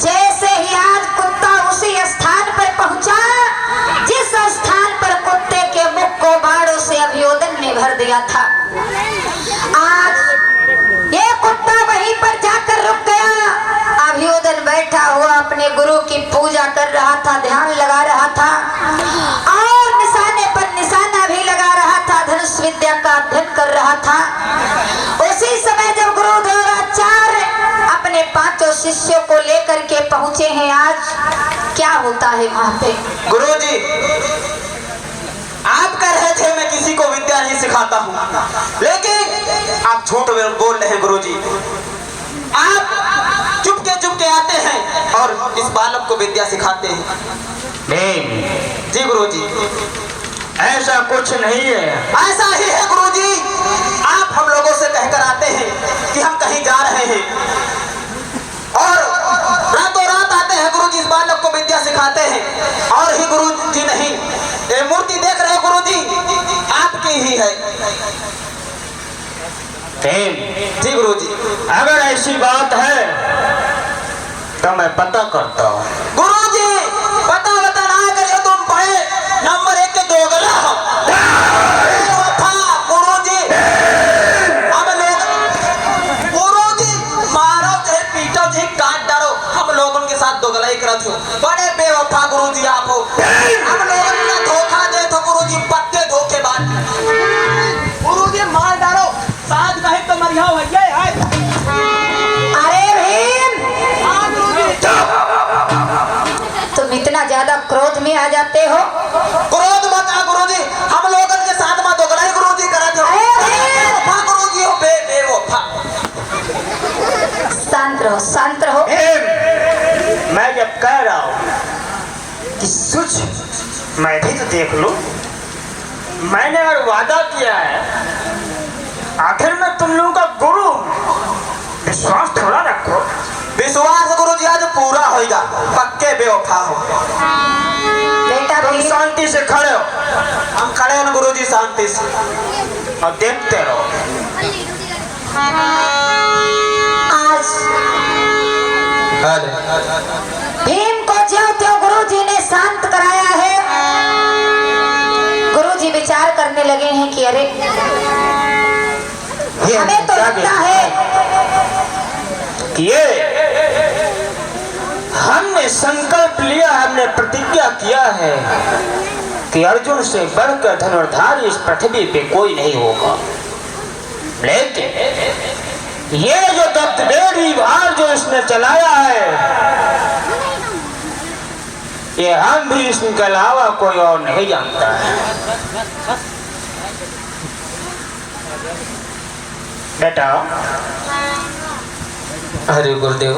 जैसे ही आज कुत्ता उसी स्थान पर पहुंचा जिस स्थान पर कुत्ते के मुख को बाणों से अभियोदन ने भर दिया था, आज ये कुत्ता वहीं पर जाकर रुक गया। अभियोदन बैठा हुआ अपने गुरु की पूजा कर रहा था, ध्यान लगा रहा था और निशाने पर निशाना भी लगा रहा था, धनुष विद्या का अध्ययन कर रहा था। उसी समय जब गुरु द्रोणाचार्य अपने पांचों शिष्यों को लेकर के पहुंचे हैं, आज क्या होता है वहां पे। गुरुजी, आप कह रहे थे मैं किसी को विद्या नहीं सिखाता हूँ, लेकिन आप झूठ बोल रहे हैं गुरुजी। आप चुपके आते हैं और इस बालक को विद्या सिखाते हैं। नहीं जी गुरुजी, ऐसा कुछ नहीं है। ऐसा ही है गुरुजी। आप हम लोगों से कहकर आते हैं ही है। जी गुरु जी। अगर ऐसी बात है तो मैं पता करता हूँ। गुरु जी पता ना करियो, तुम पढ़े नंबर 1 के दोगला हो। गुरु जी हम लोग, गुरु जी मारो चाहे पीटो जी काट डालो, हम लोग उनके साथ दोगला ही करते हो। बड़े बेवफा गुरु जी आप हो। हम लोग उनका धोखा दे तो गुरु जी पत्ते धोखेबाज। गुरु जी मार डालो, साथ कहे तो मरिया भैया। अरे भीम, तुम इतना ज्यादा क्रोध में आ जाते हो। क्रोध मत आ गुरु जी, हम लोग के साथ में दोगला ही गुरु जी करते हो। बेवफा गुरु जी हो, बेवफा। शांत रहो। मैं जब कह रहा हूँ कि सोच मैं भी तो देख लूं, मैंने अगर वादा किया है, आखिर मैं तुम लोगों का गुरु, विश्वास थोड़ा रखो। विश्वास गुरु जी आज पूरा होगा, पक्के बेवफा हो। बेटा तुम भीम, शांति से खड़े हो हम खड़े हैं गुरु जी शांति से, और देखते रहो। आज भीम को ज्यों त्यों गुरु जी ने शांत कराया है। गुरु जी विचार करने लगे हैं कि अरे हमें तो लगता है कि ये हमने संकल्प लिया, हमने प्रतिज्ञा किया है कि अर्जुन से बढ़कर धनुर्धारी इस पृथ्वी पे कोई नहीं होगा। लेकिन ये जो दत्तबेरी भार जो इसने चलाया है, ये हम भी इसके अलावा कोई और नहीं जानता है। बेटा, अरे गुरुदेव,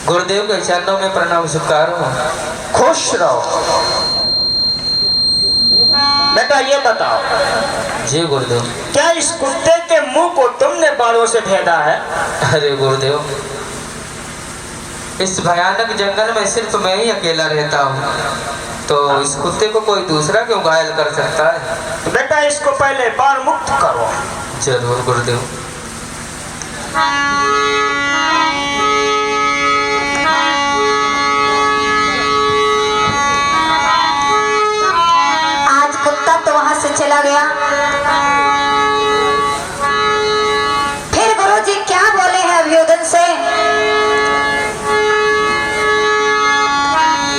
गुरुदेव के चरणों में प्रणाम स्वीकार हो। खुश रहो। बेटा ये बताओ, जी गुरुदेव। क्या इस कुत्ते के मुंह को तुमने बालों से भेदा है? अरे गुरुदेव, इस भयानक जंगल में सिर्फ मैं ही अकेला रहता हूँ, तो इस कुत्ते को कोई दूसरा क्यों घायल कर सकता है? बेटा इसको पहले बाल मुक्त करो। जरूर गुरुदेव। आज कुत्ता तो वहां से चला गया। फिर गुरु जी क्या बोले हैं अभियोदन से?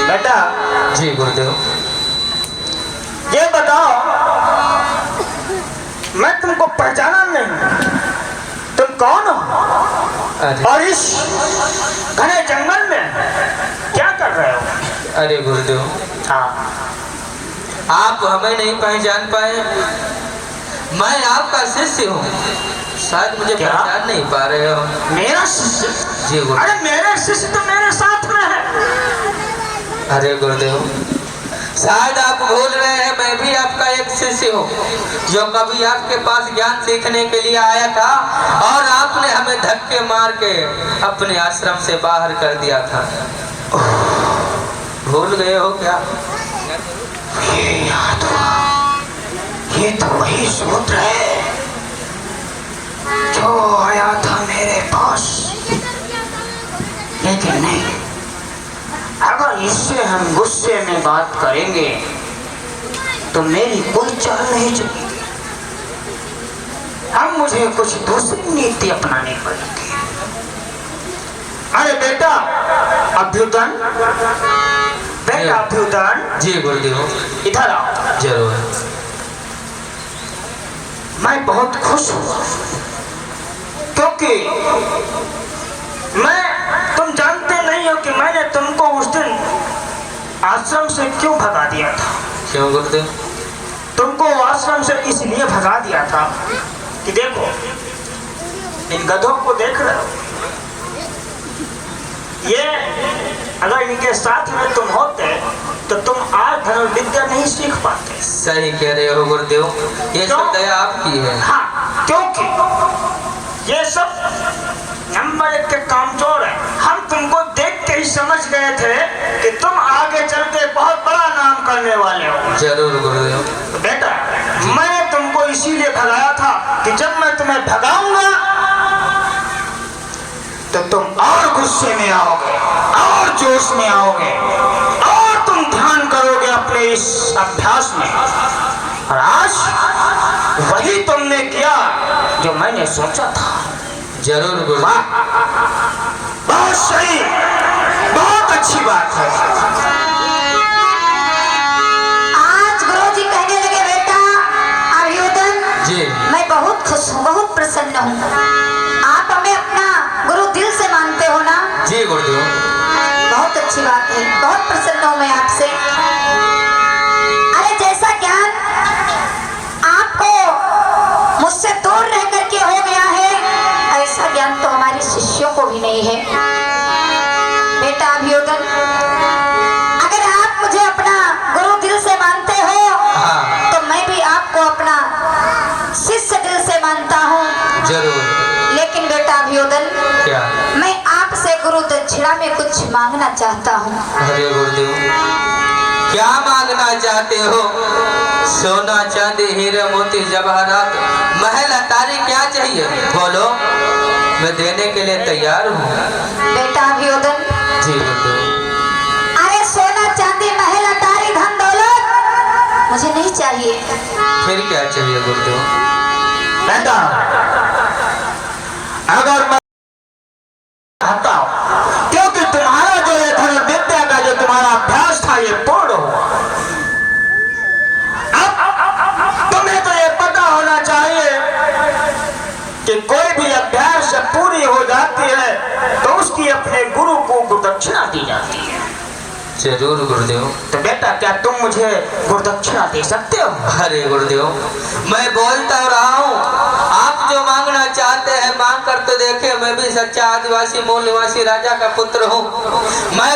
बेटा जी गुरुदेव। ये बताओ, मैं तुमको पहचाना नहीं, तुम कौन हो अरे और इस घने जंगल में क्या कर रहे हो? अरे गुरुदेव, हाँ, आप हमें नहीं पहचान पाए। मैं आपका शिष्य हूँ, शायद मुझे क्या? पहचान नहीं पा रहे हो। मेरा शिष्य? जी गुरुदेव। अरे मेरे शिष्य तो मेरे साथ में है। अरे गुरुदेव, शायद आप भूल रहे हैं, मैं भी आपका एक शिष्य हूँ, जो कभी आपके पास ज्ञान सीखने के लिए आया था और आपने हमें धक्के मार के अपने आश्रम से बाहर कर दिया था। भूल गए हो क्या? ये याद हुआ, ये तो वही सूत्र है जो आया था मेरे पास। लेकिन नहीं, अगर इससे हम गुस्से में बात करेंगे तो मेरी कोई चाल नहीं चलेगी। अब मुझे कुछ दूसरी नीति अपनानी पड़ेगी। अरे बेटा अभ्युदन, बेटा अभ्युदन, जी गुरुदेव। इधर आओ। जरूर। मैं बहुत खुश हुआ क्योंकि तुम जानते नहीं हो कि मैंने तुमको उस दिन आश्रम से क्यों भगा दिया था। क्यों गुरुदेव? तुमको आश्रम से इसलिए भगा दिया था कि देखो, इन गधों को देख रहे हो, ये अगर इनके साथ में तुम होते तो तुम आज धनुर्विद्या नहीं सीख पाते। सही कह रहे हो गुरुदेव, ये सब दया आपकी है। हाँ, क्योंकि ये सब नंबर 1 के कामचोर है। हम तुमको देख के ही समझ गए थे कि तुम आगे चल के बहुत बड़ा नाम करने वाले हो। जरूर गुरुदेव। तो बेटा, मैंने तुमको इसीलिए भगाया था कि जब मैं तुम्हें भगाऊंगा तो तुम और गुस्से में आओगे और जोश में आओगे और तुम ध्यान करोगे अपने इस अभ्यास में। और आज वही तुमने किया जो मैंने सोचा था। जरूर गुरुजी। वाह, बहुत सही, बहुत अच्छी बात है। आज गुरुजी कहने लगे बेटा अभियोदन जी। मैं बहुत खुश हूँ, बहुत प्रसन्न हूँ। आप हमें अपना गुरु दिल से मानते हो ना? जी गुरुदेव। बहुत अच्छी बात है, बहुत प्रसन्न हूँ मैं आपसे। अरे जैसा ज्ञान आपको मुझसे दूर रह करके हो गया है, ऐसा ज्ञान तो हमारे शिष्यों को भी नहीं है। बेटा अभियोदन, अगर आप मुझे अपना गुरु दिल से मानते हो हाँ। तो मैं भी आपको अपना शिष्य दिल से मानता हूँ। जरूर। लेकिन बेटा अभियोदन, क्या? मैं आपसे गुरु दक्षिणा में कुछ मांगना चाहता हूँ। अरे गुरुदेव, क्या मांगना चाहते हो? सोना चांदी हीरे मोती जवाहरात महल अटारी क्या चाहिए? बोलो, मैं देने के लिए तैयार हूँ। बेटा अभियोदन, जी गुरुदेव। अरे सोना चांदी महल अटारी धन दौलत मुझे नहीं चाहिए। फिर क्या चाहिए गुरुदेव? बेटा, अगर मैं चाहता हूं, क्योंकि तुम्हारा जो ये धनुर्विद्या का जो तुम्हारा अभ्यास था ये पूर्ण हुआ। अब तुम्हें तो ये पता होना चाहिए कि कोई भी अभ्यास जब पूरी हो जाती है तो उसकी अपने गुरु को दक्षिणा दी जाती है। जरूर गुरुदेव। तो बेटा, क्या तुम मुझे गुरुदक्षिणा दे सकते हो? अरे गुरुदेव, मैं बोलता रहा हूँ, आप जो मांगना चाहते हैं मांग कर तो देखे। मैं भी सच्चा आदिवासी मूल निवासी राजा का पुत्र हूँ। मैं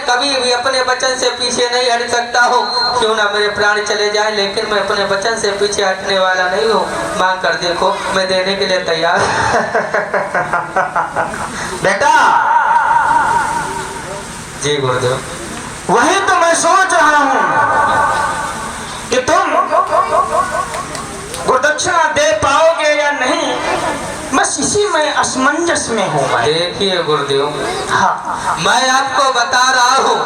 कभी भी अपने वचन से पीछे नहीं हट सकता हूँ। क्यों ना मेरे प्राण चले जाए, लेकिन मैं अपने वचन से पीछे हटने वाला नहीं हूँ। मांग कर देखो, मैं देने के लिए तैयार बेटा, जी गुरुदेव। वही तो मैं सोच रहा हूं कि तुम गुरुदक्षिणा दे पाओगे या नहीं, बस इसी में असमंजस में हूं मैं। देखिए गुरुदेव, हाँ, मैं आपको बता रहा हूँ,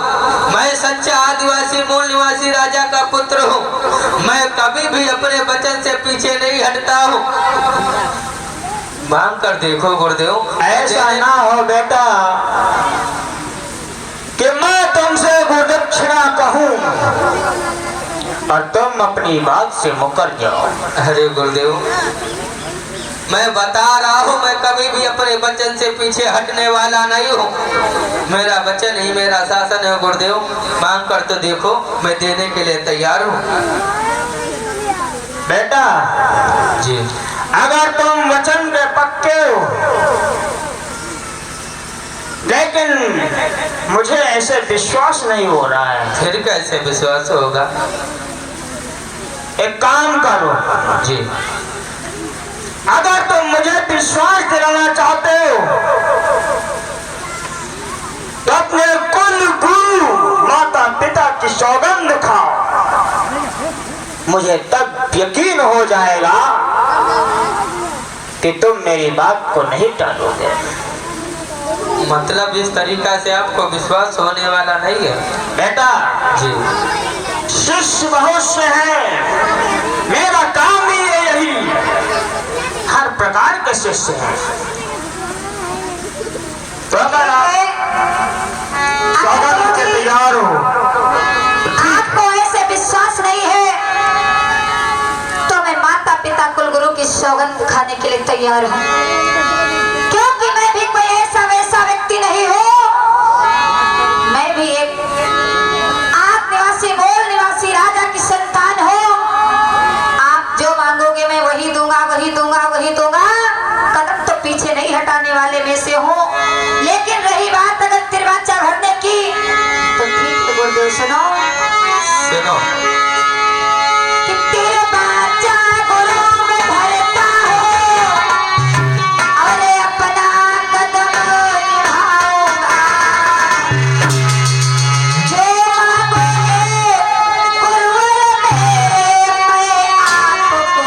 मैं सच्चा आदिवासी मूल निवासी राजा का पुत्र हूँ। मैं कभी भी अपने वचन से पीछे नहीं हटता हूँ। मांग कर देखो गुरुदेव। ऐसा ना हो बेटा कि मैं तुमसे गुरुदक्षिणा कहूं और तुम अपनी बात से मुकर जाओ। अरे गुरुदेव, मैं बता रहा हूँ, मैं कभी भी अपने वचन से पीछे हटने वाला नहीं हूँ। मेरा वचन ही मेरा शासन है गुरुदेव। मांग कर तो देखो, मैं देने के लिए तैयार हूँ। बेटा जी। अगर तुम वचन पे पक्के हो, लेकिन मुझे ऐसे विश्वास नहीं हो रहा है। फिर कैसे विश्वास होगा? एक काम करो जी। अगर तुम मुझे विश्वास दिलाना चाहते हो तो अपने कुल गुरु माता पिता की सौगंध खाओ, मुझे तब यकीन हो जाएगा कि तुम मेरी बात को नहीं टालोगे। मतलब इस तरीका से आपको विश्वास होने वाला नहीं है? बेटा जी। शिष्य बहुत से हैं, मेरा काम ही है यही, हर प्रकार के शिष्य हैं। तो अगर आप स्वागत के तैयार हो, आपको ऐसे विश्वास नहीं है तो मैं माता पिता कुल गुरु की सौगंध खाने के लिए तैयार हूँ, क्योंकि मैं भी कोई ऐसा वैसा व्यक्ति नहीं हूँ। मैं भी एक आदिवासी मूल निवासी राजा की संतान हूँ। आप जो मांगोगे मैं वही दूंगा, वही दूंगा, वही दूंगा। कदम तो पीछे नहीं हटाने वाले में से हूँ। लेकिन रही बात अगर तिरवाचा भरने की, तो ठीक है गुरुदेव, सुनो सुनो। कि तिरवाचा गुरु में भरता हूँ और अपना कदम निभाऊंगा। जो मांगोगे गुरुवर मेरे, मैं आपको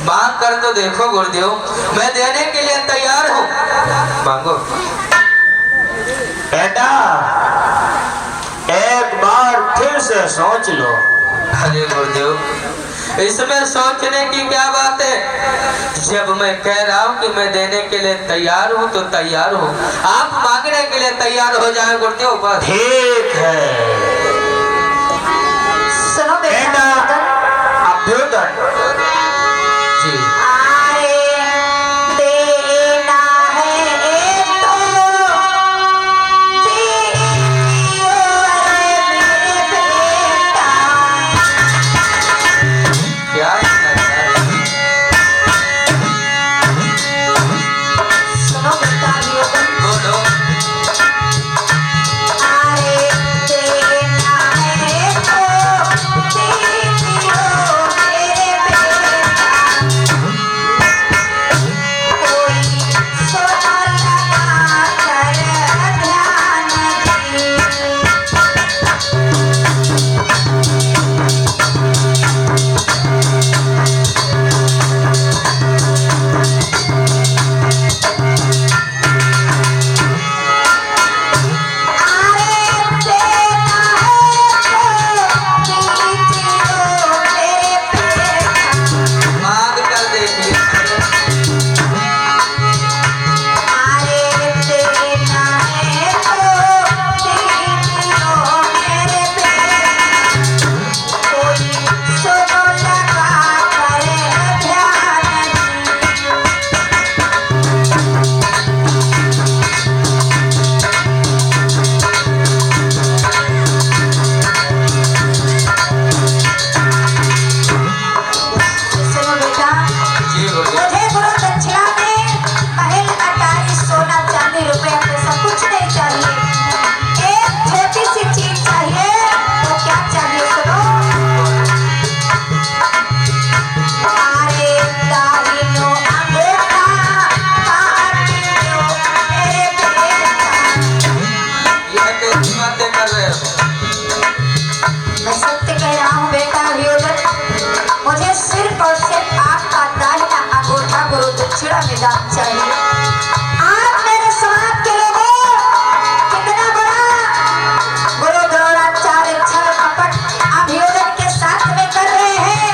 मांग कर तो देखो गुरुदेव, मैं देने के लिए तैयार हूँ। मांगो। बेटा एक बार फिर से सोच लो। अरे गुरुदेव, इसमें सोचने की क्या बात है? जब मैं कह रहा हूँ कि मैं देने के लिए तैयार हूँ तो तैयार हूँ, आप मांगने के लिए तैयार हो जाए गुरुदेव बस। ठीक है सुनो बेटा, बेटा अभ्युदय जी आरे देना है तो दियो मेरे बेटा। क्या सुनो बेटा अभियोजन, बोलो। आरे देना है तो दियो मेरे बेटा। कोई सोना लगा कर ध्यान दी। मांग कर देखिए। बेटा, जी गुरुदेव। मुझे गुरु दक्षिणा में महल अटारी सोना चांदी रुपया पैसा कुछ नहीं चाहिए। एक छोटी सी चीज चाहिए। तो क्या चाहिए सुनो। आरे दाहिनो अंगूठा काटियो मेरे बेटा। यह कैसी बातें कर रहे हो? मैं सत्य कह रहा हूँ बेटा अभियोजन, मुझे सिर्फ और सिर्फ आपका दाहिना अंगूठा गुरु दक्षिणा में दान चाहिए। आप मेरे समाज के लोगों, कितना बड़ा गुरु द्रोणाचार्य छल कपट अभियोजन के साथ में कर रहे हैं।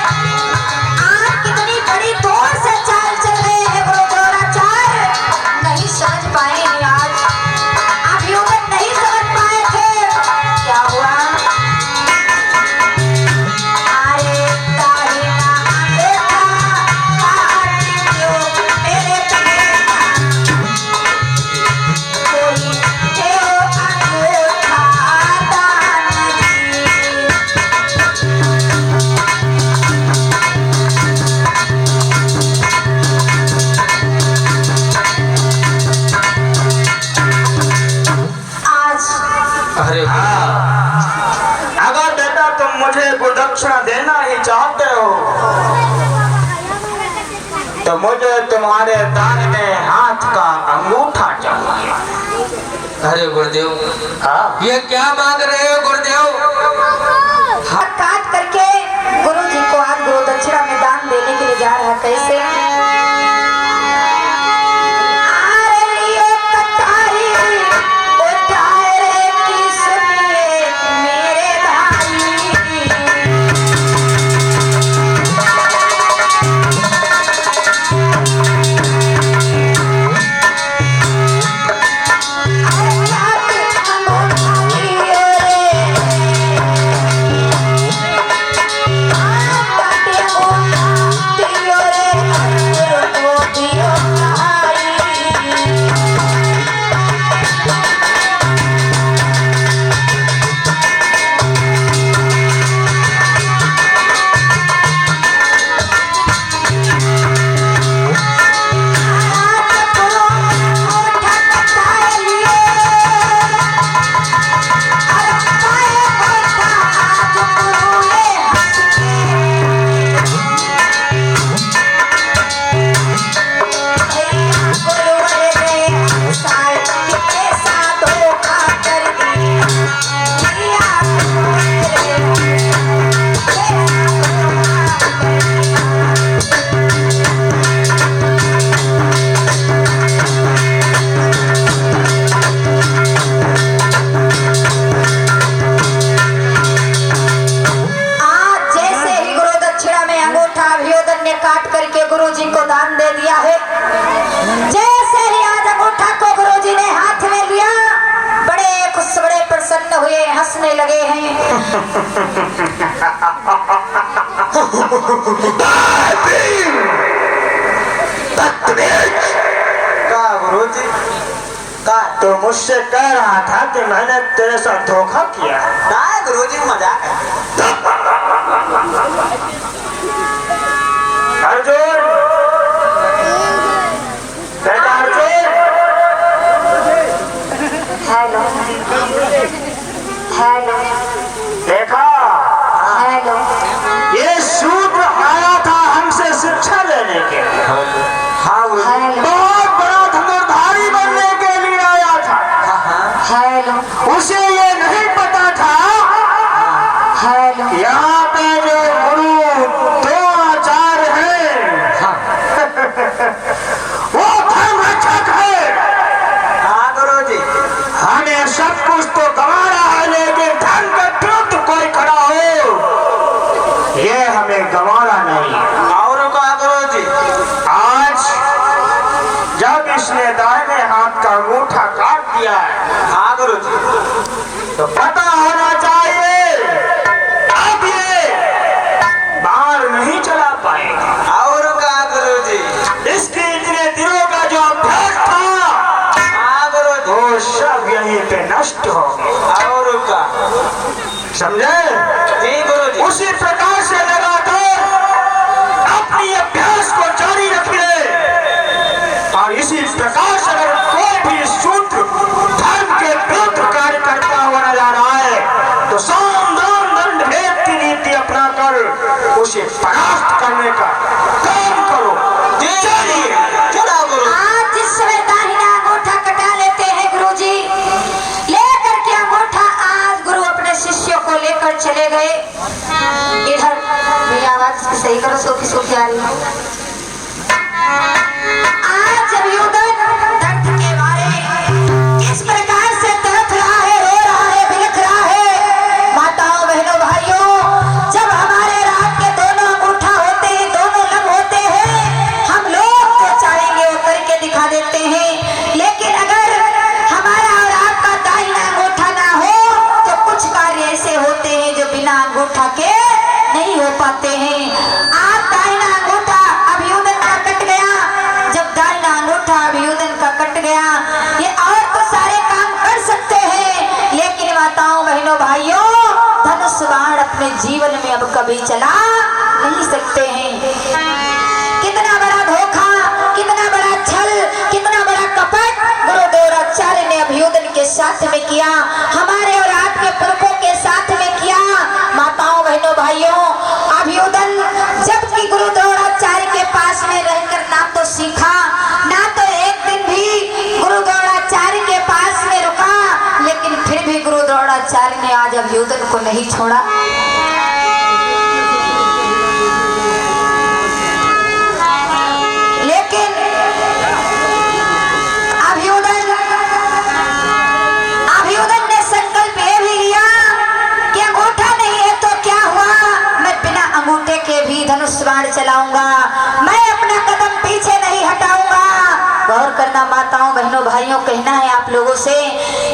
आप कितनी बड़ी दौड़ से चाल चल रहे हैं गुरु द्रोणाचार्य, नहीं समझ पाए हैं आज। अभियोजन नहीं समझ पाए थे क्या हुआ। आरे दाहिना अंगूठा काटियो मेरे बेटा। कोई देओ अंगूठा दान दी। आज अरे अगर बेटा तुम मुझे गुरुदक्षिणा देना ही चाहते हो तो मुझे तुम्हारे दाहिने हाथ का अंगूठा चाहिए। अरे गुरुदेव, हाँ ये क्या मांग रहे हो गुरुदेव? हाथ काट करके गुरु जी को आज गुरु दक्षिणा में दान देने के लिए जा रहा है। कैसे? आरे लियो कटारी उठाए रे किसने मेरे भाई। का गुरुजी का तो मुझसे कह रहा था कि मैंने तेरे साथ धोखा किया है। ना गुरुजी मजाक है। अर्जुन, बेटा अर्जुन, हेलो हेलो देखा हेलो। ये शूद्र आया था हमसे शिक्षा लेने के लिए। हाँ गुरुजी। हेलो बहुत बड़ा धनुर्धारी बनने के लिए आया था। हेलो उसे ये नहीं पता था हेलो। यहाँ पे जो गुरु दो आचार्य हैं वो धर्म रक्षक है। हाँ गुरुजी। हमें सब कुछ तो गंवा रहा है, लेकिन धर्म के विरुद्ध कोई खड़ा हो ये हमें गंवाना नहीं। और का गुरुजी। आज जब इसने दाहिने हाथ का अंगूठा काट दिया है हाँ गुरुजी। तो पता होना चाहिए अब ये बाहर नहीं चला पाएगा। और का गुरुजी। इसके इतने दिनों का जो अभ्यास था हाँ गुरुजी। वो सब यहीं पे नष्ट हो गया। और का। समझे? जी गुरुजी। उसी प्रकार से लगातार अपनी अभ्यास को जारी रखिए और इसी प्रकार से अगर कोई भी शूद्र धर्म के विरुद्ध कार्य करता हुआ नजर आ रहा है तो साम दाम दंड भेद की नीति अपनाकर उसे परास्त करने का काम करो। जी चलिए। चलो गुरु। आज जिस समय दाहिना अंगूठा कटा लेते हैं गुरुजी, लेकर के अंगूठा आज गुरु अपने शिष्यों को लेकर चले गए। इधर मेरी आवाज सही करो, सोखी सोखी आ रही है। आज अभियोदन दर्द के मारे इस प्रकार से तड़प रहा है, रो रहा है, बिलख रहा है। माताओं बहनों भाइयों, जब हमारे रात के दोनों अंगूठा होते हैं, दोनों लम होते हैं, हम लोग तो चाहेंगे वो करके दिखा देते हैं, लेकिन अगर हमारा और आपका दाहिना अंगूठा ना हो तो कुछ कार्य ऐसे होते हैं जो बिना अंगूठा के नहीं हो पाते हैं। आप दाहिना अंगूठा अभियोदन का कट गया, जब दाहिना अंगूठा अभियोदन का कट गया, ये और तो सारे काम कर सकते हैं, लेकिन माताओं बहनों भाइयों, धनुष बाण अपने जीवन में अब कभी चला नहीं सकते हैं। कितना बड़ा धोखा, कितना बड़ा छल, कितना बड़ा कपट गुरु देवराचार्य ने अभियोदन के साथ में किया, हमारे और आपके पुरखों के साथ में किया। माताओं बहनों भाइयों, अभियोदन जबकि गुरु द्रोणाचार्य के पास में रहकर ना तो सीखा, ना तो एक दिन भी गुरु द्रोणाचार्य के पास में रुका, लेकिन फिर भी गुरु द्रोणाचार्य ने आज अभियोदन को नहीं छोड़ा। लेकिन अभियोदन ने संकल्प ये भी लिया कि अंगूठा नहीं है तो क्या हुआ, मैं बिना अंगूठे के भी धनुष बाण चलाऊंगा, मैं अपना कदम पीछे नहीं हटाऊंगा। गौर करना माताओं बहनों भाइयों, कहना है आप लोगों से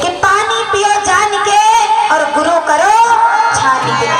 कि पानी पियो जान के और गुरु करो छान के।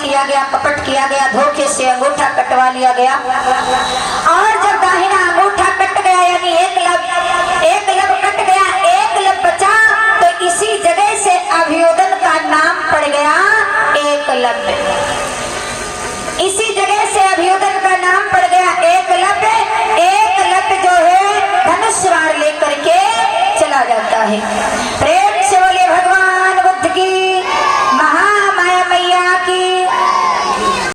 किया गया, कपट किया गया, धोखे से अंगूठा कटवा लिया गया। और हैं।